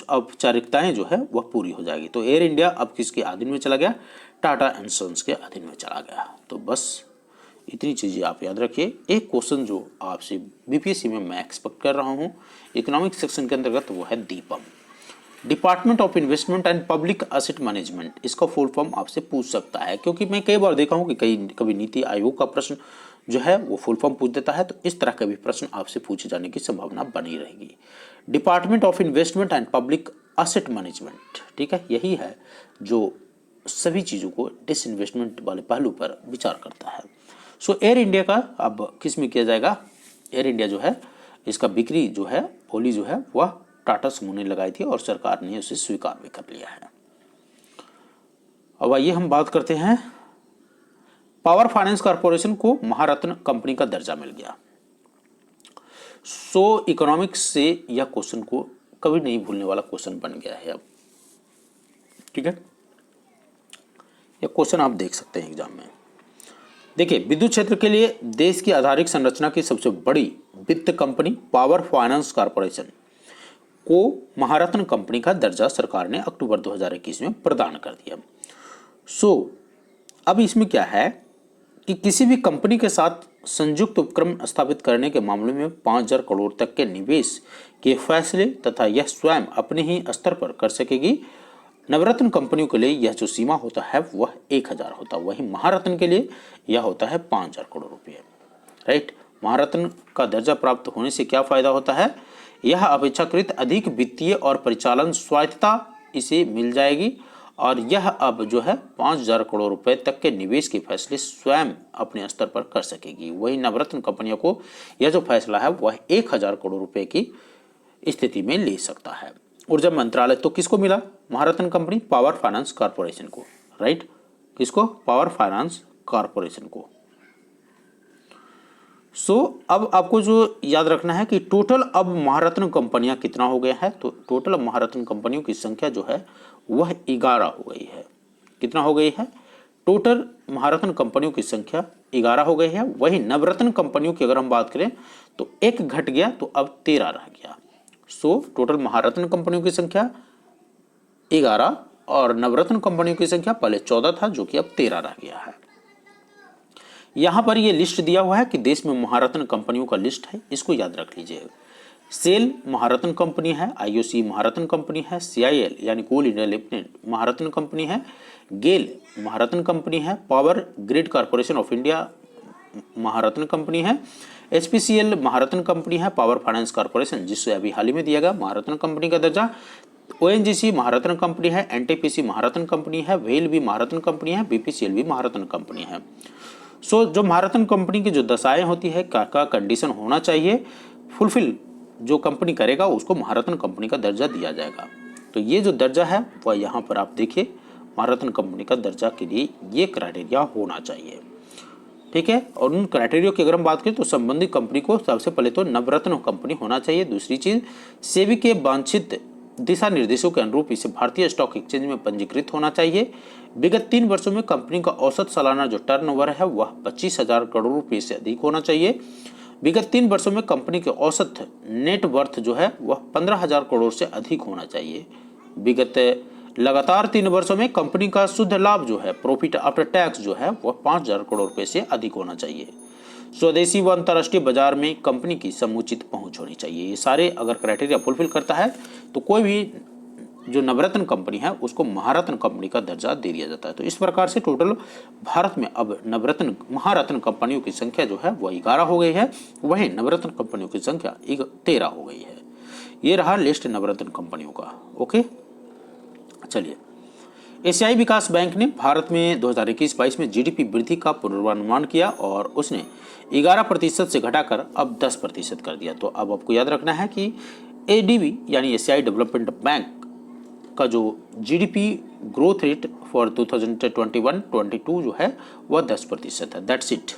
औपचारिकताएं जो है वह पूरी हो जाएगी। तो एयर इंडिया अब किसके अधीन में चला गया? टाटा एंड सन्स के अधीन में चला गया। तो बस इतनी चीज़ें आप याद रखिए। एक क्वेश्चन जो आपसे बीपीएससी में मैं एक्सपेक्ट कर रहा हूँ इकोनॉमिक सेक्शन के अंतर्गत, वो है Deepam, department of investment and public asset management. इसका फुल फॉर्म आपसे पूछ सकता है, क्योंकि मैं कई बार देखा हूँ कि कभी नीति आयोग का प्रश्न जो है वो फुल फॉर्म पूछ देता है, तो इस तरह का भी प्रश्न आपसे पूछे जाने की संभावना बनी रहेगी। Department of investment and public asset management, ठीक है, यही है जो सभी चीज़ों को डिसइन्वेस्टमेंट वाले पहलू पर विचार करता है। सो एयर इंडिया का अब किस में किया जाएगा? एयर इंडिया जो है इसका बिक्री जो है बोली जो है वह टाटा समूह ने लगाई थी और सरकार ने उसे स्वीकार भी कर लिया है। अब आइए हम बात करते हैं, पावर फाइनेंस कॉर्पोरेशन को महारत्न कंपनी का दर्जा मिल गया। सो इकोनॉमिक्स से यह क्वेश्चन को कभी नहीं भूलने वाला क्वेश्चन बन गया है अब, ठीक है। यह क्वेश्चन आप देख सकते हैं एग्जाम में। देखिए, विद्युत क्षेत्र के लिए देश की आधारिक संरचना की सबसे बड़ी वित्त कंपनी पावर फाइनेंस कॉर्पोरेशन को महारत्न कंपनी का दर्जा सरकार ने अक्टूबर 2021 में प्रदान कर दिया। अब इसमें क्या है कि किसी भी कंपनी के साथ संयुक्त उपक्रम स्थापित करने के मामले में 5,000 करोड़ तक के निवेश के फैसले तथा यह स्वयं अपने ही स्तर पर कर सकेगी। नवरत्न कंपनियों के लिए यह जो सीमा होता है वह 1,000 होता है, वहीं महारत्न के लिए यह होता है 5,000 करोड़ रुपये, राइट। महारत्न का दर्जा प्राप्त होने से क्या फायदा होता है? यह अपेक्षाकृत अधिक वित्तीय और परिचालन स्वायत्तता इसे मिल जाएगी और यह अब जो है 5,000 करोड़ रुपए तक के निवेश के फैसले स्वयं अपने स्तर पर कर सकेगी। वही नवरत्न कंपनियों को यह जो फैसला है वह 1,000 करोड़ रुपए की स्थिति में ले सकता है। ऊर्जा मंत्रालय तो किसको मिला? महारत्न कंपनी, पावर फाइनेंस कॉर्पोरेशन को, राइट, किसको? पावर फाइनेंस कॉर्पोरेशन को। अब आपको जो याद रखना है कि टोटल अब महारत्न कंपनियां कितना हो गया है, तो टोटल अब महारत्न कंपनियों की संख्या जो है वह 11 हो गई है। कितना हो गई है? टोटल महारत्न कंपनियों की संख्या 11 हो गई है। वही नवरत्न कंपनियों की अगर हम बात करें तो एक घट गया, तो अब 13 रह गया। टोटल महारत्न कंपनियों की संख्या 11 और नवरत्न कंपनियों की संख्या पहले 14 था, जो कि अब 13 रह गया है। यहां पर यह लिस्ट दिया हुआ है कि देश में महारत्न कंपनियों का लिस्ट है, इसको याद रख लीजिएगा। सेल महारत्न कंपनी है, आईओसी महारत्न कंपनी है, सीआईएल यानी कोल इंडिया लिमिटेड महारत्न कंपनी है, गेल महारत्न कंपनी है, power grid corporation of India Maharatna company है, एचपीसीएल महारत्न कंपनी है, पावर फाइनेंस कॉर्पोरेशन जिससे अभी हाल ही में दिया गया महारत्न कंपनी का दर्जा, ओएनजीसी महारत्न कंपनी है, एनटीपीसी महारत्न कंपनी है, वेल भी महारत्न कंपनी है, बीपीसीएल भी महारत्न कंपनी है। जो महारत्न कंपनी की जो दशाएं होती है, क्या कंडीशन होना चाहिए, फुलफिल जो कंपनी करेगा उसको महारत्न कंपनी का दर्जा दिया जाएगा। तो ये जो दर्जा है वह यहाँ पर आप देखिए, महारत्न कंपनी का दर्जा के लिए ये क्राइटेरिया होना चाहिए, ठीक है। और उन क्राइटेरिया की अगर हम बात करें तो संबंधित कंपनी को सबसे पहले तो नवरत्न कंपनी होना चाहिए। दूसरी चीज, सेबी के वांछित दिशा निर्देशों के अनुरूप इसे भारतीय स्टॉक एक्सचेंज में पंजीकृत होना चाहिए। विगत 3 वर्षों में कंपनी का औसत सालाना जो टर्नओवर है वह 25,000 करोड़ रुपए से अधिक होना चाहिए। विगत 3 वर्षों में कंपनी के औसत नेट वर्थ जो है वह 15,000 करोड़ से अधिक होना चाहिए। विगत लगातार 3 वर्षों में कंपनी का शुद्ध लाभ जो है, प्रॉफिट आफ्टर टैक्स जो है वह 5,000 करोड़ रुपए से अधिक होना चाहिए। स्वदेशी व अंतर्राष्ट्रीय बाजार में कंपनी की समुचित पहुंच होनी चाहिए। ये सारे अगर क्राइटेरिया फुलफिल करता है तो कोई भी जो नवरत्न कंपनी है उसको महारत्न कंपनी का दर्जा दे दिया जाता है। तो इस प्रकार से टोटल भारत में अब महारत्न कंपनियों की संख्या जो है वह 11 हो गई है, वहीं नवरत्न कंपनियों की संख्या 13 हो गई है। ये रहा लिस्ट नवरत्न कंपनियों का। ओके, चलिए, एशियाई विकास बैंक ने भारत में 2021-22 में जीडीपी वृद्धि का पूर्वानुमान किया और उसने 11% से घटाकर अब 10% कर दिया। तो अब आपको याद रखना है कि एडीबी यानी एशियाई डेवलपमेंट बैंक का जो जीडीपी ग्रोथ रेट फॉर 2021-22 जो है वह 10% है। That's it.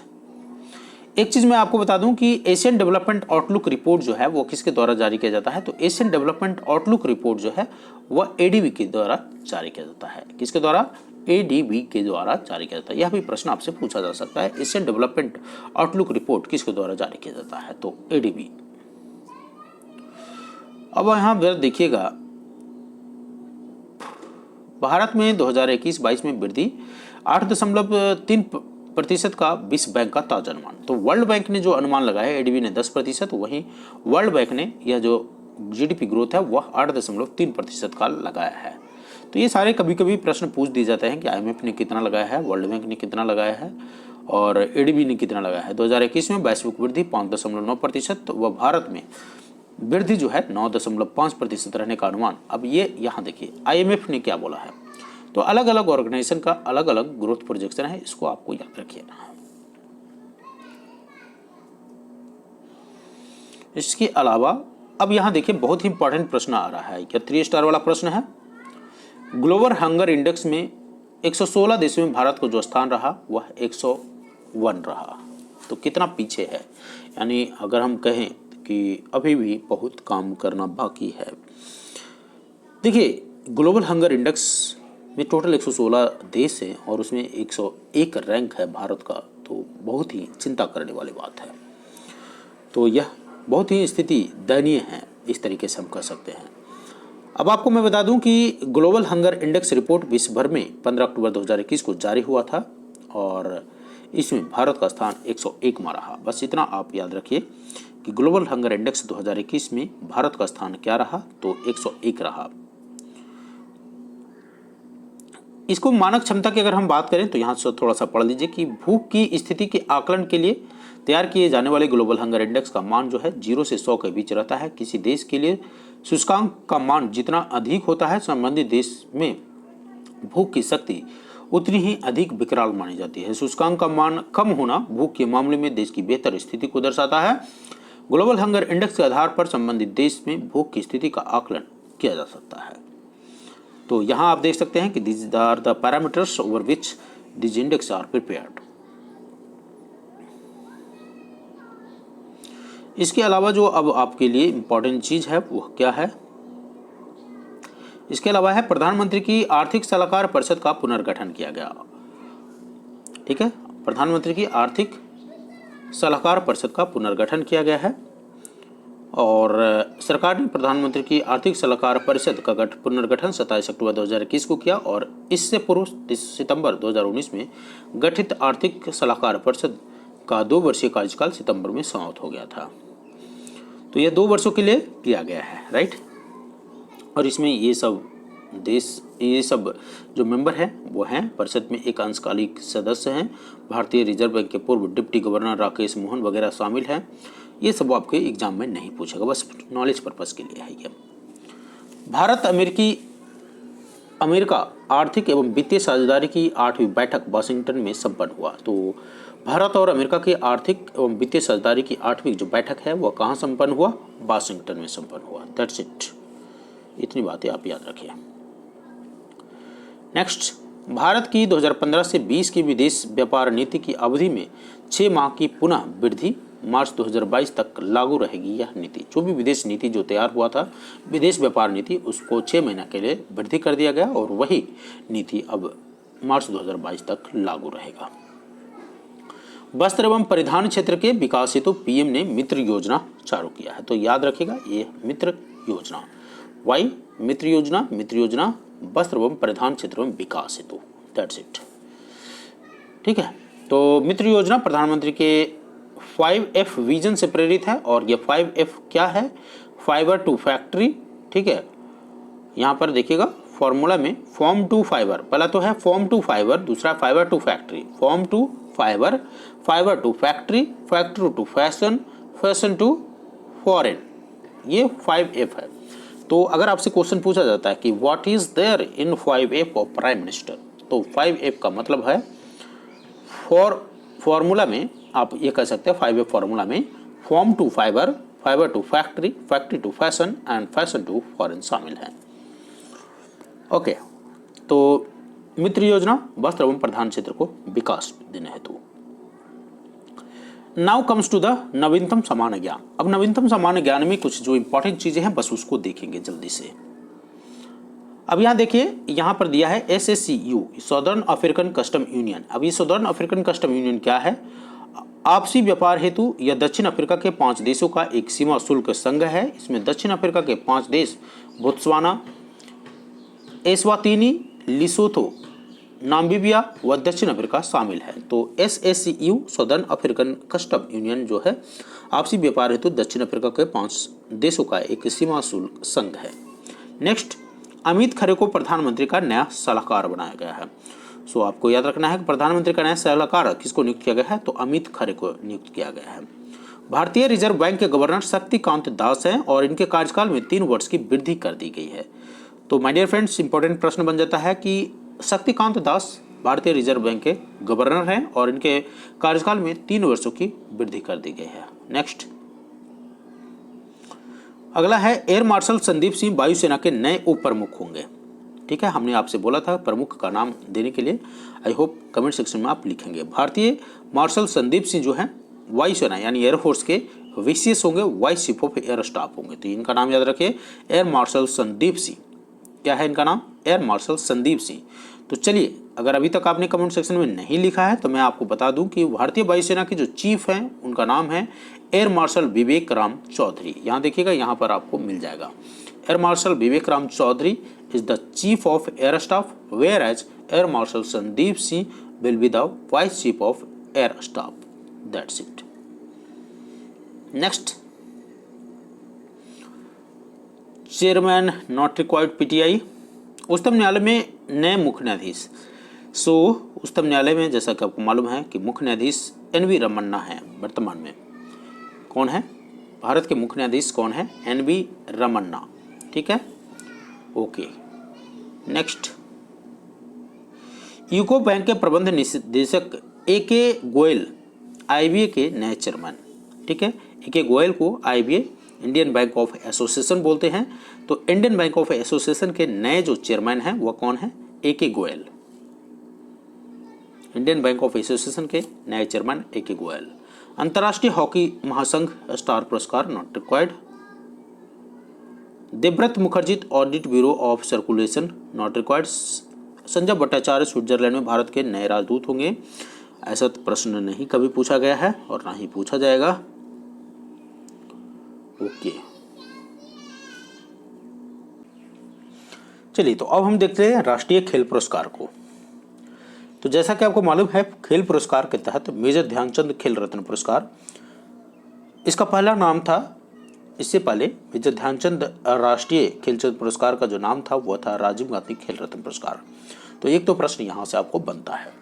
एक चीज मैं आपको बता दूं कि एशियन डेवलपमेंट आउटलुक रिपोर्ट जो है वो किसके द्वारा जारी किया जाता है, तो एशियन डेवलपमेंट आउटलुक रिपोर्ट जो है वह एडीबी के द्वारा जारी किया जाता है। किसके द्वारा? एडीबी के द्वारा जारी किया जाता है। यह भी प्रश्न आपसे पूछा जा सकता है, एशियन डेवलपमेंट आउटलुक रिपोर्ट किसके द्वारा जारी किया जाता है, तो एडीबी। अब यहां देखिएगा, भारत में 2021-22 में वृद्धि 8.3% का विश्व बैंक का ताजा अनुमान। तो वर्ल्ड बैंक ने जो अनुमान लगाया है, एडीबी ने 10%, वहीं वर्ल्ड बैंक ने यह जो जीडीपी ग्रोथ है वह 8.3% का लगाया है। तो ये सारे कभी कभी प्रश्न पूछ दिए जाते हैं कि आईएमएफ ने कितना लगाया है, वर्ल्ड बैंक ने कितना लगाया है और एडीबी ने कितना लगाया है। 2021 में वैश्विक वृद्धि 5.9% व भारत में वृद्धि जो है 9.5% रहने का अनुमान। अब ये यहाँ देखिए आईएमएफ ने क्या बोला है, तो अलग अलग ऑर्गेनाइजेशन का अलग अलग ग्रोथ प्रोजेक्शन है, इसको आपको याद रखिए ना। इसके अलावा अब यहाँ देखिए बहुत ही इंपॉर्टेंट प्रश्न आ रहा है, क्या 3 स्टार वाला प्रश्न है। ग्लोबल हंगर इंडेक्स में 116 देशों में भारत को जो स्थान रहा वह 101 रहा। तो कितना पीछे है, यानी अगर हम कहें कि अभी भी बहुत काम करना बाकी है। देखिए ग्लोबल हंगर इंडेक्स में टोटल 116 देश हैं और उसमें 101 रैंक है भारत का, तो बहुत ही चिंता करने वाली बात है। तो यह बहुत ही स्थिति दयनीय है, इस तरीके से हम कह सकते हैं। अब आपको मैं बता दूं कि ग्लोबल हंगर इंडेक्स रिपोर्ट विश्व भर में 15 अक्टूबर 2021 को जारी हुआ था और इसमें भारत का स्थान 101 में रहा। बस इतना आप याद रखिए कि ग्लोबल हंगर इंडेक्स 2021 में भारत का स्थान क्या रहा, तो 101 रहा। इसको मानक क्षमता की अगर हम बात करें तो यहाँ से थोड़ा सा पढ़ लीजिए कि भूख की स्थिति के आकलन के लिए तैयार किए जाने वाले ग्लोबल हंगर इंडेक्स का मान जो है 0 से 100 के बीच रहता है। किसी देश के लिए सूचकांक का मान जितना अधिक होता है, संबंधित देश में भूख की शक्ति उतनी ही अधिक विकराल मानी जाती है। सूचकांक का मान कम होना भूख के मामले में देश की बेहतर स्थिति को दर्शाता है। ग्लोबल हंगर इंडेक्स के आधार पर संबंधित देश में भूख की स्थिति का आकलन किया जा सकता है। तो यहाँ आप देख सकते हैं कि these are the parameters over which these index are prepared. इसके अलावा जो अब आपके लिए इंपॉर्टेंट चीज है वो क्या है, इसके अलावा है प्रधानमंत्री की आर्थिक सलाहकार परिषद का पुनर्गठन किया गया। ठीक है, प्रधानमंत्री की आर्थिक सलाहकार परिषद का पुनर्गठन किया गया है और सरकार ने प्रधानमंत्री की आर्थिक सलाहकार परिषद का पुनर्गठन 27 अक्टूबर 2021 को किया और इससे पूर्व 30 सितंबर 2019 में गठित आर्थिक सलाहकार परिषद का 2 वर्षीय कार्यकाल सितंबर में समाप्त हो गया था। तो यह 2 वर्षों के लिए किया गया है, राइट। और इसमें ये सब जो मेंबर हैं वो हैं परिषद में एक अंशकालिक सदस्य हैं, भारतीय रिजर्व बैंक के पूर्व डिप्टी गवर्नर राकेश मोहन वगैरह शामिल हैं। ये सब आपके एग्जाम में नहीं पूछेगा, बस नॉलेज पर्पस के लिए है ये। भारत अमेरिका आर्थिक एवं वित्तीय साझेदारी की 8वीं बैठक वाशिंगटन में संपन्न हुआ। तो भारत और अमेरिका की आर्थिक एवं वित्तीय साझेदारी की 8वीं जो बैठक है वह कहाँ संपन्न हुआ, वाशिंगटन में संपन्न हुआ। दैट्स इट, इतनी बातें आप याद रखिए। नेक्स्ट, भारत की 2015 से 20 की विदेश व्यापार नीति की अवधि में 6 माह की पुनः वृद्धि मार्च 2022 तक लागू रहेगी। यह नीति जो भी विदेश नीति जो तैयार हुआ था, विदेश व्यापार नीति, उसको 6 महीने के लिए वृद्धि कर दिया गया और वही नीति अब मार्च 2022 तक लागू रहेगा। वस्त्र एवं परिधान क्षेत्र के विकास हेतु पीएम ने मित्र योजना चालू किया है। तो याद रखिएगा ये मित्र योजना, वाई मित्र योजना वस्त्र एवं परिधान क्षेत्र में विकास हेतु, दैट्स इट। ठीक है, तो मित्र योजना प्रधानमंत्री के 5F विजन से प्रेरित है और ये 5F क्या है, फाइबर टू फैक्ट्री। ठीक है, यहाँ पर देखिएगा फॉर्मूला में फॉर्म टू फाइबर, पहला तो है फॉर्म टू फाइबर, दूसरा fibre to factory, form to fibre, fibre to factory, factory to fashion, fashion to foreign, ये 5F है। तो अगर आपसे क्वेश्चन पूछा जाता है कि what is there in 5F of prime minister, तो 5F का मतलब है फॉर्मूला में आप ये कह सकते हैं 5F फॉर्मूला में form to fibre, fibre to factory, factory to fashion and fashion to foreign शामिल है। ओके, तो मित्र योजना वस्त्र एवं प्रधान क्षेत्र को विकास देने हेतु। नाउ कम्स टू द नवीनतम सामान्य ज्ञान। अब नवीनतम सामान्य ज्ञान में कुछ जो इंपॉर्टेंट चीजें हैं बस उसको देखेंगे जल्दी से। अब यहाँ देखिए, यहाँ पर दिया है SACU, southern African custom union. अब ये सदर्न अफ्रीकन कस्टम यूनियन क्या है, आपसी व्यापार हेतु यह दक्षिण अफ्रीका के 5 देशों का एक सीमा शुल्क संघ है। इसमें दक्षिण अफ्रीका के 5 देश बोत्सवाना, एस्वातिनी, लिसोथो, नामीबिया व दक्षिण अफ्रीका शामिल है। तो SACU southern African custom union जो है आपसी व्यापार हेतु दक्षिण अफ्रीका के 5 देशों का एक सीमा शुल्क संघ है। नेक्स्ट, अमित खरे को प्रधानमंत्री का नया सलाहकार बनाया गया है। सो आपको याद रखना है कि प्रधानमंत्री का नया सलाहकार किसको नियुक्त किया गया है, तो अमित खरे को नियुक्त किया गया है। भारतीय रिजर्व बैंक के गवर्नर शक्तिकांत दास हैं और इनके कार्यकाल में 3 वर्ष की वृद्धि कर दी गई है। तो माय डियर फ्रेंड्स, इंपॉर्टेंट प्रश्न बन जाता है कि शक्तिकांत दास भारतीय रिजर्व बैंक के गवर्नर हैं और इनके कार्यकाल में 3 वर्षों की वृद्धि कर दी गई है। नेक्स्ट, अगला है एयर मार्शल संदीप सिंह वायुसेना के नए उप प्रमुख होंगे। ठीक है, हमने आपसे बोला था प्रमुख का नाम देने के लिए, आई होप कमेंट सेक्शन में आप लिखेंगे। भारतीय मार्शल संदीप सिंह जो हैं वायुसेना यानी एयरफोर्स के विशेष होंगे, vice chief of air staff होंगे। तो इनका नाम याद रखिए, एयर मार्शल संदीप सिंह। क्या है इनका नाम, एयर मार्शल संदीप सिंह। तो चलिए, अगर अभी तक आपने कमेंट सेक्शन में नहीं लिखा है तो मैं आपको बता दूं कि भारतीय वायुसेना के जो चीफ हैं उनका नाम है एयर मार्शल विवेक राम चौधरी। यहाँ देखिएगा, यहाँ पर आपको मिल जाएगा। Air marshal Vivek Ram Chaudhary is the chief of air staff, whereas air marshal Sandeep Singh will be the vice chief of air staff. That's it. Next, chairman not required PTI। उच्चतम न्यायालय में नए मुख्य न्यायाधीश। सो उच्चतम न्यायालय में जैसा कि आपको मालूम है कि मुख्य न्यायाधीश NV रमन्ना है वर्तमान में। कौन है भारत के मुख्य न्यायाधीश, कौन है, NV रमन्ना। ठीक है, ओके। नेक्स्ट, यूको बैंक के प्रबंध निदेशक ए.के. गोयल आईबीए के नए चेयरमैन। ठीक है, ए.के. गोयल को IBA Indian bank of association बोलते हैं। तो इंडियन बैंक ऑफ एसोसिएशन के नए जो चेयरमैन हैं वह कौन है? A K. Goyal. Indian bank of association के नए चेयरमैन ए.के. गोयल। अंतर्राष्ट्रीय हॉकी महासंघ स्टार पुरस्कार not required. Devvrat Mukherjee audit bureau of circulation not required. Sanjay Bhattacharya Switzerland में भारत के नए राजदूत होंगे। ऐसा प्रश्न नहीं कभी पूछा गया है और ना ही पूछा जाएगा। ओके, चलिए तो अब हम देखते हैं राष्ट्रीय खेल पुरस्कार को। तो जैसा कि आपको मालूम है, खेल पुरस्कार के तहत मेजर ध्यानचंद खेल रत्न पुरस्कार, इसका पहला नाम था, इससे पहले मेजर ध्यानचंद राष्ट्रीय खेलचंद पुरस्कार का जो नाम था वह था राजीव गांधी खेल रत्न पुरस्कार। तो एक तो प्रश्न यहां से आपको बनता है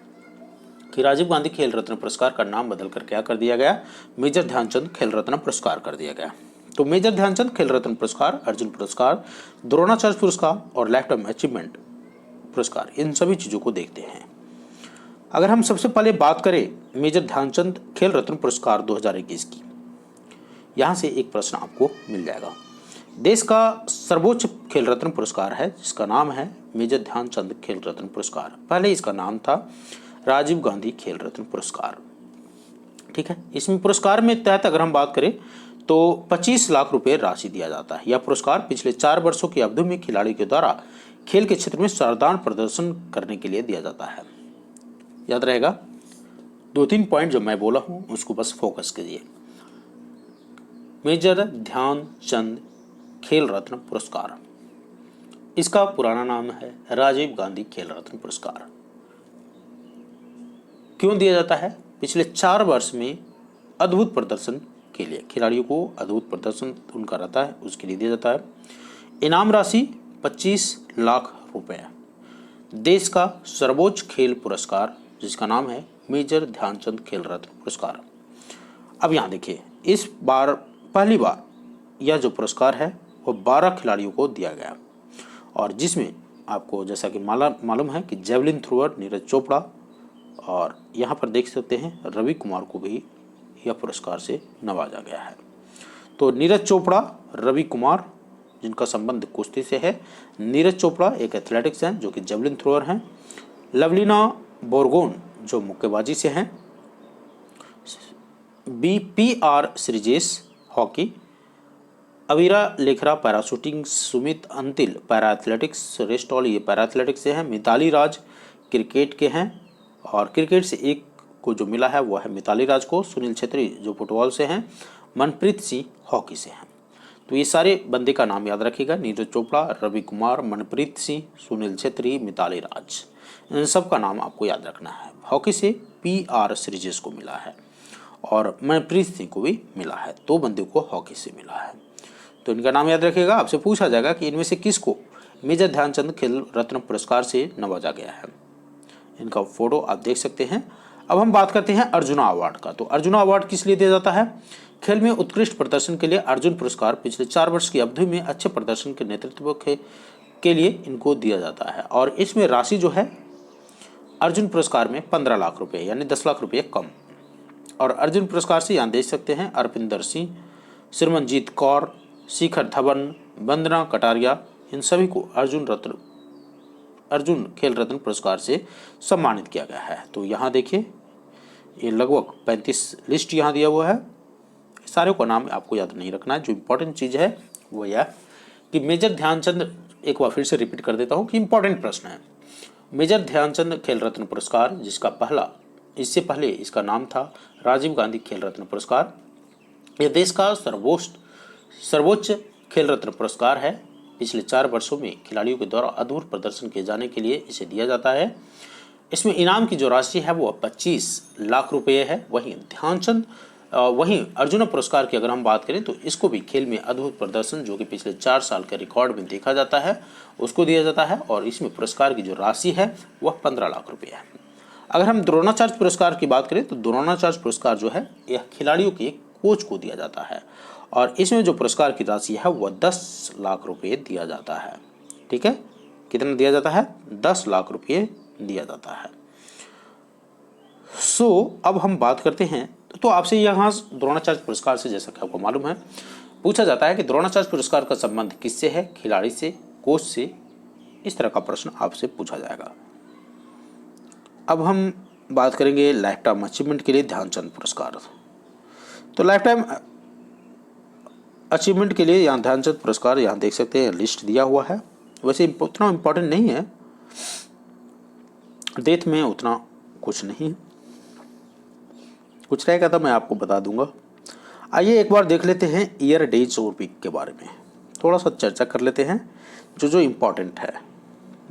कि राजीव गांधी खेल रत्न पुरस्कार का नाम बदलकर क्या कर दिया गया? मेजर ध्यानचंद खेल रत्न पुरस्कार कर दिया गया। तो मेजर ध्यानचंद खेल रत्न पुरस्कार, अर्जुन पुरस्कार, द्रोणाचार्य पुरस्कार और लाइफ टाइम अचीवमेंट पुरस्कार, इन सभी चीजों को देखते हैं। अगर हम सबसे पहले बात करें मेजर ध्यानचंद खेल रत्न पुरस्कार 2021 की, यहां से एक प्रश्न आपको मिल जाएगा। देश का सर्वोच्च खेल रत्न पुरस्कार है जिसका नाम है मेजर ध्यानचंद खेल रत्न पुरस्कार। पहले इसका नाम था राजीव गांधी खेल रत्न पुरस्कार। ठीक है, इसमें पुरस्कार में तहत अगर हम बात करें तो 25 लाख रुपए राशि दिया जाता है। यह पुरस्कार पिछले 4 वर्षों की अवधि में खिलाड़ी के द्वारा खेल के क्षेत्र में शानदार प्रदर्शन करने के लिए दिया जाता है। याद रहेगा, 2-3 पॉइंट जो मैं बोला हूं उसको बस फोकस कीजिए। मेजर ध्यानचंद खेल रत्न पुरस्कार, इसका पुराना नाम है राजीव गांधी खेल रत्न पुरस्कार। क्यों दिया जाता है? पिछले 4 वर्ष में अद्भुत प्रदर्शन के लिए, खिलाड़ियों को अद्भुत प्रदर्शन उनका रहता है उसके लिए दिया जाता है। इनाम राशि 25 लाख रुपए। देश का सर्वोच्च खेल पुरस्कार जिसका नाम है मेजर ध्यानचंद खेल रत्न पुरस्कार। अब यहाँ देखिए, इस बार पहली बार यह जो पुरस्कार है वो 12 खिलाड़ियों को दिया गया और जिसमें आपको जैसा कि मालूम है कि जेवलिन थ्रोअर नीरज चोपड़ा और यहाँ पर देख सकते हैं रवि कुमार को भी यह पुरस्कार से नवाजा गया है। तो नीरज चोपड़ा, रवि कुमार जिनका संबंध कुश्ती से है। नीरज चोपड़ा एक एथलेटिक्स हैं जो कि जेवलिन थ्रोअर हैं। लवलीना बोरगोन जो मुक्केबाजी से हैं। PR Sreejesh hockey, Avira Lekhara para shooting, Sumit Antil para athletics, रेस्टॉल ये पैरा एथलेटिक्स से हैं। मिताली राज क्रिकेट के हैं और क्रिकेट से एक को जो मिला है वो है मिताली राज को। सुनील छेत्री जो फुटबॉल से हैं। मनप्रीत सिंह हॉकी से हैं। तो ये सारे बंदे का नाम याद रखिएगा, नीरज चोपड़ा, रवि कुमार, मनप्रीत सिंह, सुनील छेत्री, मिताली राज, इन सब का नाम आपको याद रखना है। हॉकी से PR श्रीजेश को मिला है और मनप्रीत सिंह को भी मिला है। 2 बंदे को हॉकी से मिला है। तो इनका नाम याद रखिएगा। आपसे पूछा जाएगा कि इनमें से किसको मेजर ध्यानचंद खेल रत्न पुरस्कार से नवाजा गया है। इनका फोटो आप देख सकते हैं। अब हम बात करते हैं अर्जुना अवार्ड का। तो अर्जुना अवार्ड किस लिए दिया जाता है? खेल में उत्कृष्ट प्रदर्शन के लिए अर्जुन पुरस्कार पिछले 4 वर्ष की अवधि में अच्छे प्रदर्शन के नेतृत्व के लिए इनको दिया जाता है और इसमें राशि जो है अर्जुन पुरस्कार में 15 लाख रुपए यानी 10 लाख रुपए कम। और अर्जुन पुरस्कार से यहाँ देख सकते हैं अरपिंदर सिंह, सिमरनजीत कौर, शिखर धवन, वंदना कटारिया, इन सभी को अर्जुन खेल रत्न पुरस्कार से सम्मानित किया गया है। तो यहाँ देखिए ये लगभग 35 लिस्ट यहाँ दिया हुआ है। सारे को नाम आपको याद नहीं रखना है। जो इम्पोर्टेंट चीज़ है वो यह कि मेजर ध्यानचंद, एक बार फिर से रिपीट कर देता हूँ कि इम्पोर्टेंट प्रश्न है। मेजर ध्यानचंद खेल रत्न पुरस्कार जिसका इससे पहले इसका नाम था राजीव गांधी खेल रत्न पुरस्कार। यह देश का सर्वोच्च खेल रत्न पुरस्कार है। पिछले 4 वर्षों में खिलाड़ियों के द्वारा अद्भुत प्रदर्शन किए जाने के लिए इसे दिया जाता है। इसमें इनाम की जो राशि है वो 25 लाख रुपये है। वहीं अर्जुन पुरस्कार की अगर हम बात करें तो इसको भी खेल में अद्भुत प्रदर्शन जो कि पिछले 4 साल के रिकॉर्ड में देखा जाता है उसको दिया जाता है और इसमें पुरस्कार की जो राशि है वह 15 लाख रुपये है। अगर हम द्रोणाचार्य पुरस्कार की बात करें तो द्रोणाचार्य पुरस्कार जो है यह खिलाड़ियों के कोच को दिया जाता है और इसमें जो पुरस्कार की राशि है वह 10 लाख रुपये दिया जाता है। ठीक है, कितना दिया जाता है? 10 लाख रुपये दिया जाता है। अब हम बात करते हैं, तो आपसे यहाँ द्रोणाचार्य पुरस्कार से, जैसा कि आपको मालूम है, पूछा जाता है कि द्रोणाचार्य पुरस्कार का संबंध किससे है, खिलाड़ी से, कोच से, इस तरह का प्रश्न आपसे पूछा जाएगा। अब हम बात करेंगे लाइफ टाइम अचीवमेंट के लिए ध्यानचंद पुरस्कार। तो लाइफ टाइम अचीवमेंट के लिए यहाँ ध्यानचंद पुरस्कार यहाँ देख सकते हैं, लिस्ट दिया हुआ है। वैसे उतना इम्पोर्टेंट नहीं है, डेट में उतना कुछ नहीं, कुछ रहेगा तो मैं आपको बता दूंगा। आइए एक बार देख लेते हैं ईयर, डेज और वीक के बारे में, थोड़ा सा चर्चा कर लेते हैं जो जो इम्पोर्टेंट है।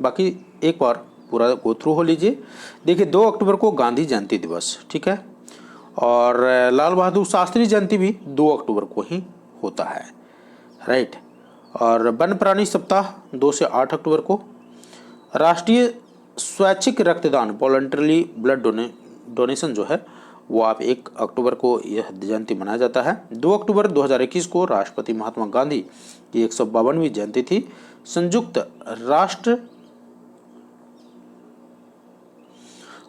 बाकी एक बार पूरा गो थ्रू हो लीजिए। देखिए 2 अक्टूबर को गांधी जयंती दिवस, ठीक है, और लाल बहादुर शास्त्री जयंती भी 2 अक्टूबर को ही होता है, राइट। और वन प्राणी सप्ताह 2 से 8 अक्टूबर को। राष्ट्रीय स्वैच्छिक रक्तदान वॉलंटरली ब्लड डोनेशन जो है वो आप 1 अक्टूबर को यह जयंती मनाया जाता है। 2 अक्टूबर 2021 को राष्ट्रपति महात्मा गांधी की 152वीं जयंती थी। संयुक्त राष्ट्र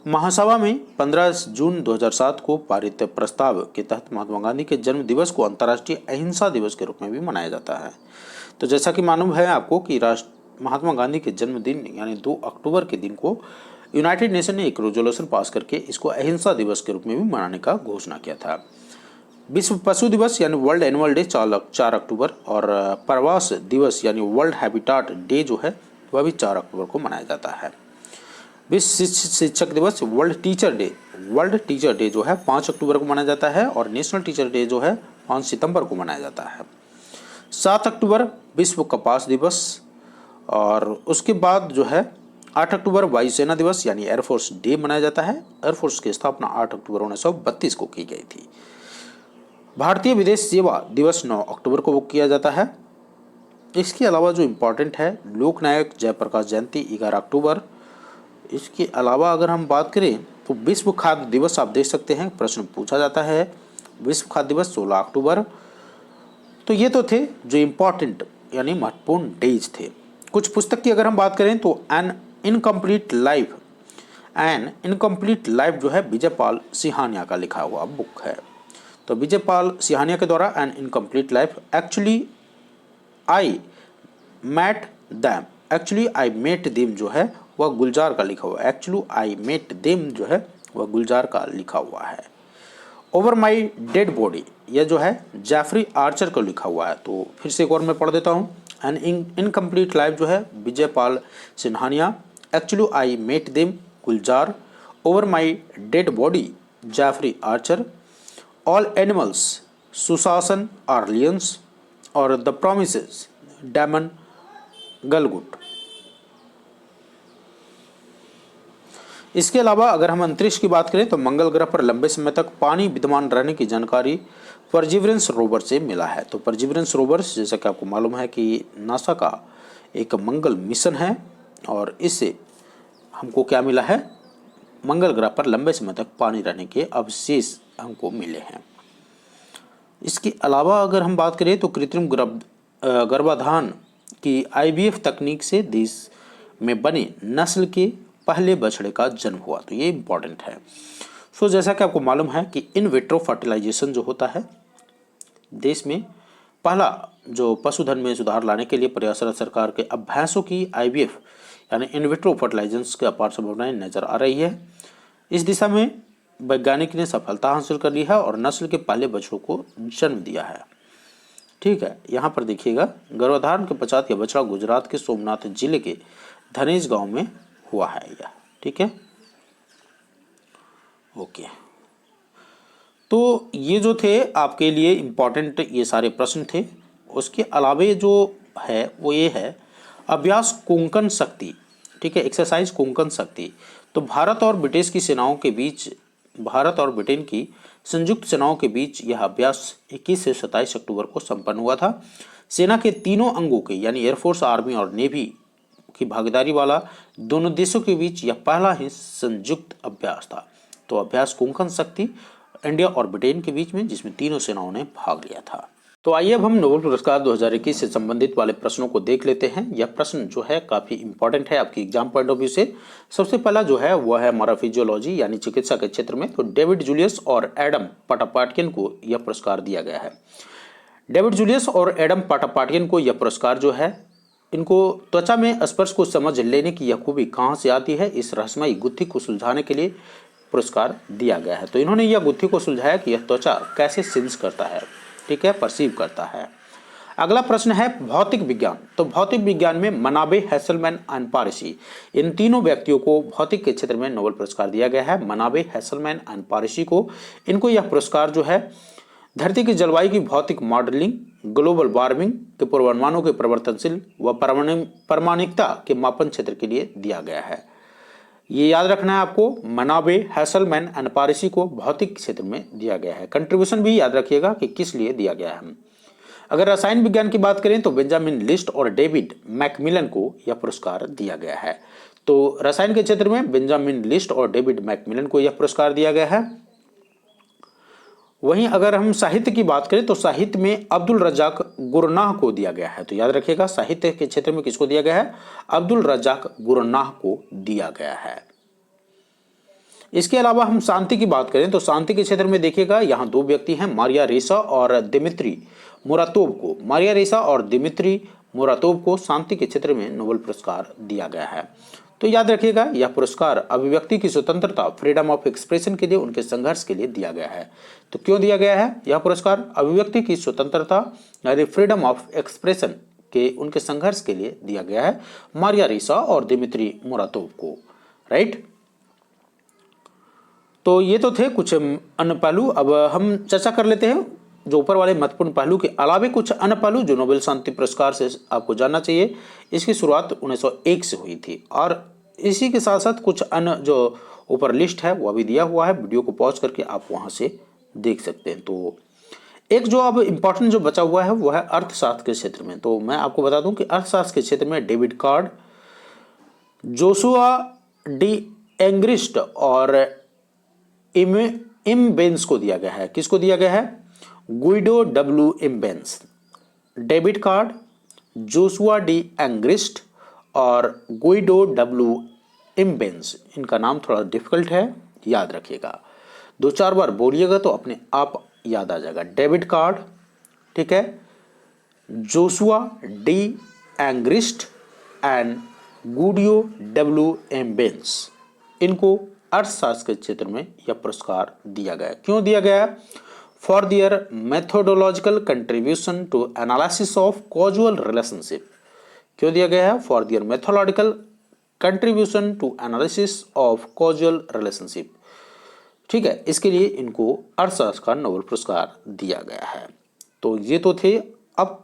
महासभा में 15 जून 2007 को पारित प्रस्ताव के तहत महात्मा गांधी के जन्म दिवस को अंतर्राष्ट्रीय अहिंसा दिवस के रूप में भी मनाया जाता है। तो जैसा कि मालूम है आपको कि महात्मा गांधी के जन्मदिन यानी 2 अक्टूबर के दिन को यूनाइटेड नेशन ने एक रेजोल्यूशन पास करके इसको अहिंसा दिवस के रूप में भी मनाने का घोषणा किया था। विश्व पशु दिवस यानी वर्ल्ड एनिमल डे 4 अक्टूबर और प्रवास दिवस यानी वर्ल्ड हैबिटाट डे जो है वह भी 4 अक्टूबर को मनाया जाता है। विश्व शिक्षक दिवस वर्ल्ड टीचर डे जो है 5 अक्टूबर को मनाया जाता है और नेशनल टीचर डे जो है 5 सितंबर को मनाया जाता है। 7 अक्टूबर विश्व कपास दिवस और उसके बाद जो है 8 अक्टूबर वायुसेना दिवस यानी एयरफोर्स डे मनाया जाता है। एयरफोर्स की स्थापना 8 अक्टूबर 1932 को की गई थी। भारतीय विदेश सेवा दिवस 9 अक्टूबर को किया जाता है। इसके अलावा जो इम्पोर्टेंट है लोकनायक जयप्रकाश जयंती 11 अक्टूबर। इसके अलावा अगर हम बात करें तो विश्व खाद्य दिवस आप देख सकते हैं, प्रश्न पूछा जाता है। विश्व खाद्य दिवस 16 अक्टूबर। तो ये तो थे जो इम्पोर्टेंट यानी महत्वपूर्ण डेज थे। कुछ पुस्तक की अगर हम बात करें तो एन इनकम्प्लीट लाइफ जो है विजयपाल सिंहानिया का लिखा हुआ बुक है। तो विजयपाल सिंहानिया के द्वारा an incomplete life actually I met them जो है वह गुलजार का लिखा हुआ है। एक्चुअली आई मेट देम जो है वह गुलजार का लिखा हुआ है। ओवर माई डेड बॉडी यह जो है जैफरी आर्चर को लिखा हुआ है। तो फिर से एक और मैं पढ़ देता हूँ। एन इनकम्प्लीट लाइफ जो है Vijaypal Singhania. Actually I met them Gulzar. Over my dead body Jeffrey Archer. All animals सुशासन आर्लियंस और द प्रोमिसेस डैमन गलगुट। इसके अलावा अगर हम अंतरिक्ष की बात करें तो मंगल ग्रह पर लंबे समय तक पानी विद्यमान रहने की जानकारी परसिवरेंस रोवर से मिला है। तो परसिवरेंस रोवर जैसा कि आपको मालूम है कि नासा का एक मंगल मिशन है और इससे हमको क्या मिला है, मंगल ग्रह पर लंबे समय तक पानी रहने के अवशेष हमको मिले हैं। इसके अलावा अगर हम बात करें तो कृत्रिम गर्भाधान की IVF तकनीक से देश में बने नस्ल के पहले बछड़े का जन्म हुआ। तो ये इम्पोर्टेंट है। सो जैसा कि आपको मालूम है कि इन विट्रो फर्टिलाइजेशन जो होता है देश में पहला जो पशुधन में सुधार लाने के लिए प्रयासरत सरकार के अभ्यासों की IVF यानी इन विट्रो फर्टिलाइजेशन की अपार संभावनाएं नजर आ रही है। इस दिशा में वैज्ञानिक ने सफलता हासिल कर ली है और नस्ल के पहले बछड़ों को जन्म दिया है। ठीक है, यहाँ पर देखिएगा गर्भधारण के पश्चात यह बछड़ा गुजरात के सोमनाथ जिले के धनेज गांव में हुआ है यह। ठीक है, ओके। तो ये जो थे आपके लिए इम्पोर्टेंट ये सारे प्रश्न थे। उसके अलावे जो है वो ये है अभ्यास कोंकण शक्ति। ठीक है, एक्सरसाइज कोंकण शक्ति। तो भारत और ब्रिटेन की संयुक्त सेनाओं के बीच यह अभ्यास 21 से 27 अक्टूबर को संपन्न हुआ था। सेना के तीनों अंगों के यानी एयरफोर्स, आर्मी और नेवी की भागीदारी वाला दोनों देशों के बीच यह पहला ही संयुक्त अभ्यास था। तो अभ्यास कोंकण शक्ति इंडिया और ब्रिटेन के बीच में जिसमें तीनों सेनाओं ने भाग लिया था। तो आइए अब हम नोबेल पुरस्कार 2021 से संबंधित वाले प्रश्नों को देख लेते हैं। यह प्रश्न जो है काफ़ी इंपॉर्टेंट है आपकी एग्जाम पॉइंट ऑफ व्यू से। सबसे पहला जो है वह है हमारा फिजियोलॉजी यानी चिकित्सा के क्षेत्र में। तो डेविड जूलियस और एडम पाटापाटियन को यह पुरस्कार दिया गया है। डेविड जूलियस और एडम पाटापाटियन को यह पुरस्कार जो है, इनको त्वचा में स्पर्श को समझ लेने की यह खूबी कहाँ से आती है, इस रहस्यमयी गुत्थी को सुलझाने के लिए पुरस्कार दिया गया है। तो इन्होंने यह गुत्थी को सुलझाया कि यह त्वचा कैसे सेंस करता है, ठीक है, परसीव करता है। अगला प्रश्न है भौतिक विज्ञान। तो भौतिक विज्ञान में मनाबे, हैसलमैन एंड पारिसी, इन तीनों व्यक्तियों को भौतिक के क्षेत्र में नोबेल पुरस्कार दिया गया है। मनाबे, हैसलमैन एंड पारिसी को, इनको यह पुरस्कार जो है धरती की जलवायु की भौतिक मॉडलिंग, ग्लोबल वार्मिंग के पूर्वानुमानों के परिवर्तनशील व प्रामाणिकता के मापन क्षेत्र के लिए दिया गया है। ये याद रखना है आपको, मनाबे, हैसलमैन एंड पारिसी को भौतिक क्षेत्र में दिया गया है। कंट्रीब्यूशन भी याद रखिएगा कि किस लिए दिया गया है। अगर रसायन विज्ञान की बात करें तो बेंजामिन लिस्ट और डेविड मैकमिलन को यह पुरस्कार दिया गया है। तो रसायन के क्षेत्र में बेंजामिन लिस्ट और डेविड मैकमिलन को यह पुरस्कार दिया गया है। वहीं अगर हम साहित्य की बात करें तो साहित्य में अब्दुल रज्जाक गुरनाह को दिया गया है। तो याद रखिएगा साहित्य के क्षेत्र में किसको दिया गया है, अब्दुल रज्जाक गुरनाह को दिया गया है। इसके अलावा हम शांति की बात करें तो शांति के क्षेत्र में देखिएगा यहाँ दो व्यक्ति हैं, मारिया रेसा और दिमित्री मुरातोव को। मारिया रेसा और दिमित्री मुरातोव को शांति के क्षेत्र में नोबेल पुरस्कार दिया गया है। तो याद रखिएगा यह पुरस्कार अभिव्यक्ति की स्वतंत्रता, फ्रीडम ऑफ एक्सप्रेशन के लिए उनके संघर्ष के लिए दिया गया है। तो क्यों दिया गया है यह पुरस्कार, अभिव्यक्ति की स्वतंत्रता यानी फ्रीडम ऑफ एक्सप्रेशन के उनके संघर्ष के लिए दिया गया है मारिया रेसा और दिमित्री मुरातोव को, राइट। तो ये तो थे कुछ अन्य पहलू। अब हम चर्चा कर लेते हैं जो ऊपर वाले महत्वपूर्ण पहलू के अलावा कुछ अन्य पहलू जो नोबेल शांति पुरस्कार से आपको जानना चाहिए। इसकी शुरुआत 1901 से हुई थी और इसी के साथ साथ कुछ अन्य जो ऊपर लिस्ट है वो भी दिया हुआ है, वीडियो को पॉज करके आप वहां से देख सकते हैं। तो एक जो अब इम्पोर्टेंट जो बचा हुआ है वो है अर्थशास्त्र के क्षेत्र में। तो मैं आपको बता दूं कि अर्थशास्त्र के क्षेत्र में David card, Joshua D Angrist और इम्बेंस को दिया गया है। किसको दिया गया है, Guido W immense, David card, Joshua D Angrist और गुइडो डब्ल्यू इम्बेंस। इनका नाम थोड़ा डिफिकल्ट है, याद रखिएगा, दो चार बार बोलिएगा तो अपने आप याद आ जाएगा। डेविड कार्ड, ठीक है, Joshua D Angrist and Guido W immense, इनको अर्थशास्त्र के क्षेत्र में यह पुरस्कार दिया गया। क्यों दिया गया, for their methodological contribution to analysis of casual relationship. क्यों दिया गया है, for their methodological contribution to analysis of casual relationship, ठीक है, इसके लिए इनको अर्थशास्त्र का नोबेल पुरस्कार दिया गया है। तो ये तो थे अब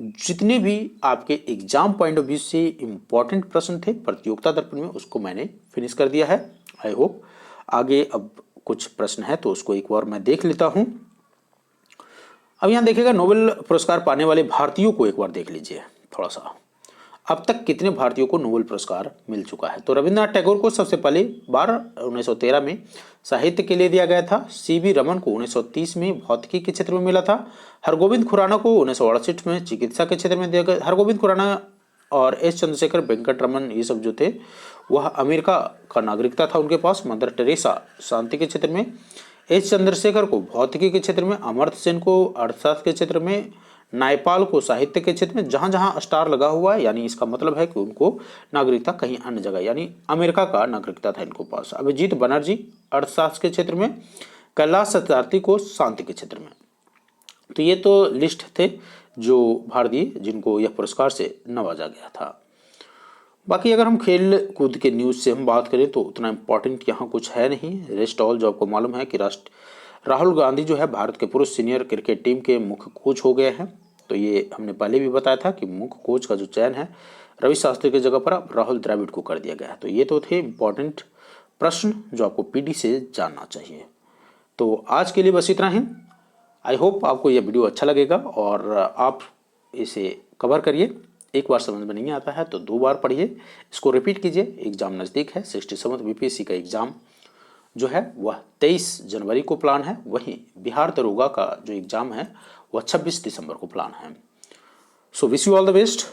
जितने भी आपके एग्जाम पॉइंट ऑफ व्यू से इंपॉर्टेंट प्रश्न थे प्रतियोगिता दर्पण में, उसको मैंने फिनिश कर दिया है। आई होप आगे अब कुछ प्रश्न है तो उसको एक बार मैं देख लेता हूं। अब यहां देखिएगा नोबेल पुरस्कार पाने वाले भारतीयों को एक बार देख लीजिए थोड़ा सा, अब तक कितने भारतीयों को नोबेल पुरस्कार मिल चुका है। तो रविंद्रनाथ टैगोर को सबसे पहले बार 1913 में साहित्य के लिए दिया गया था। सीवी रमन को 1930 में भौतिकी के क्षेत्र में मिला था। हरगोविंद खुराना को 1968 में चिकित्सा के क्षेत्र में दिया गया। हरगोविंद खुराना और एस चंद्रशेखर वेंकट रमन ये सब जो थे वह अमेरिका का नागरिकता था उनके पास। मदर टेरेसा शांति के क्षेत्र में, एस चंद्रशेखर को भौतिकी के क्षेत्र में, अमर्त्य सेन को अर्थशास्त्र के क्षेत्र में, नायपाल को साहित्य के क्षेत्र में। जहां जहां स्टार लगा हुआ है यानी इसका मतलब है कि उनको नागरिकता कहीं अन्य जगह यानी अमेरिका का नागरिकता था इनको पास। अभिजीत बनर्जी अर्थशास्त्र के क्षेत्र में, कैलाश सत्यार्थी को शांति के क्षेत्र में। तो ये तो लिस्ट थे जो भारतीय जिनको यह पुरस्कार से नवाजा गया था। बाकी अगर हम खेल कूद के न्यूज़ से हम बात करें तो उतना इम्पोर्टेंट यहाँ कुछ है नहीं। रेस्ट ऑल जो आपको मालूम है कि राहुल गांधी जो है भारत के पुरुष सीनियर क्रिकेट टीम के मुख्य कोच हो गए हैं। तो ये हमने पहले भी बताया था कि मुख्य कोच का जो चयन है रवि शास्त्री की जगह पर अब राहुल द्रविड़ को कर दिया गया है। तो ये तो थे इम्पोर्टेंट प्रश्न जो आपको पीडी से जानना चाहिए। तो आज के लिए बस इतना ही। आई होप आपको यह वीडियो अच्छा लगेगा और आप इसे कवर करिए। एक बार समझ में नहीं आता है तो 2 बार पढ़िए, इसको रिपीट कीजिए। एग्जाम नज़दीक है, 67 बीपीएससी का एग्ज़ाम जो है वह 23 जनवरी को प्लान है, वहीं बिहार दरोगा का जो एग्ज़ाम है वह 26 दिसंबर को प्लान है। So wish you all the best.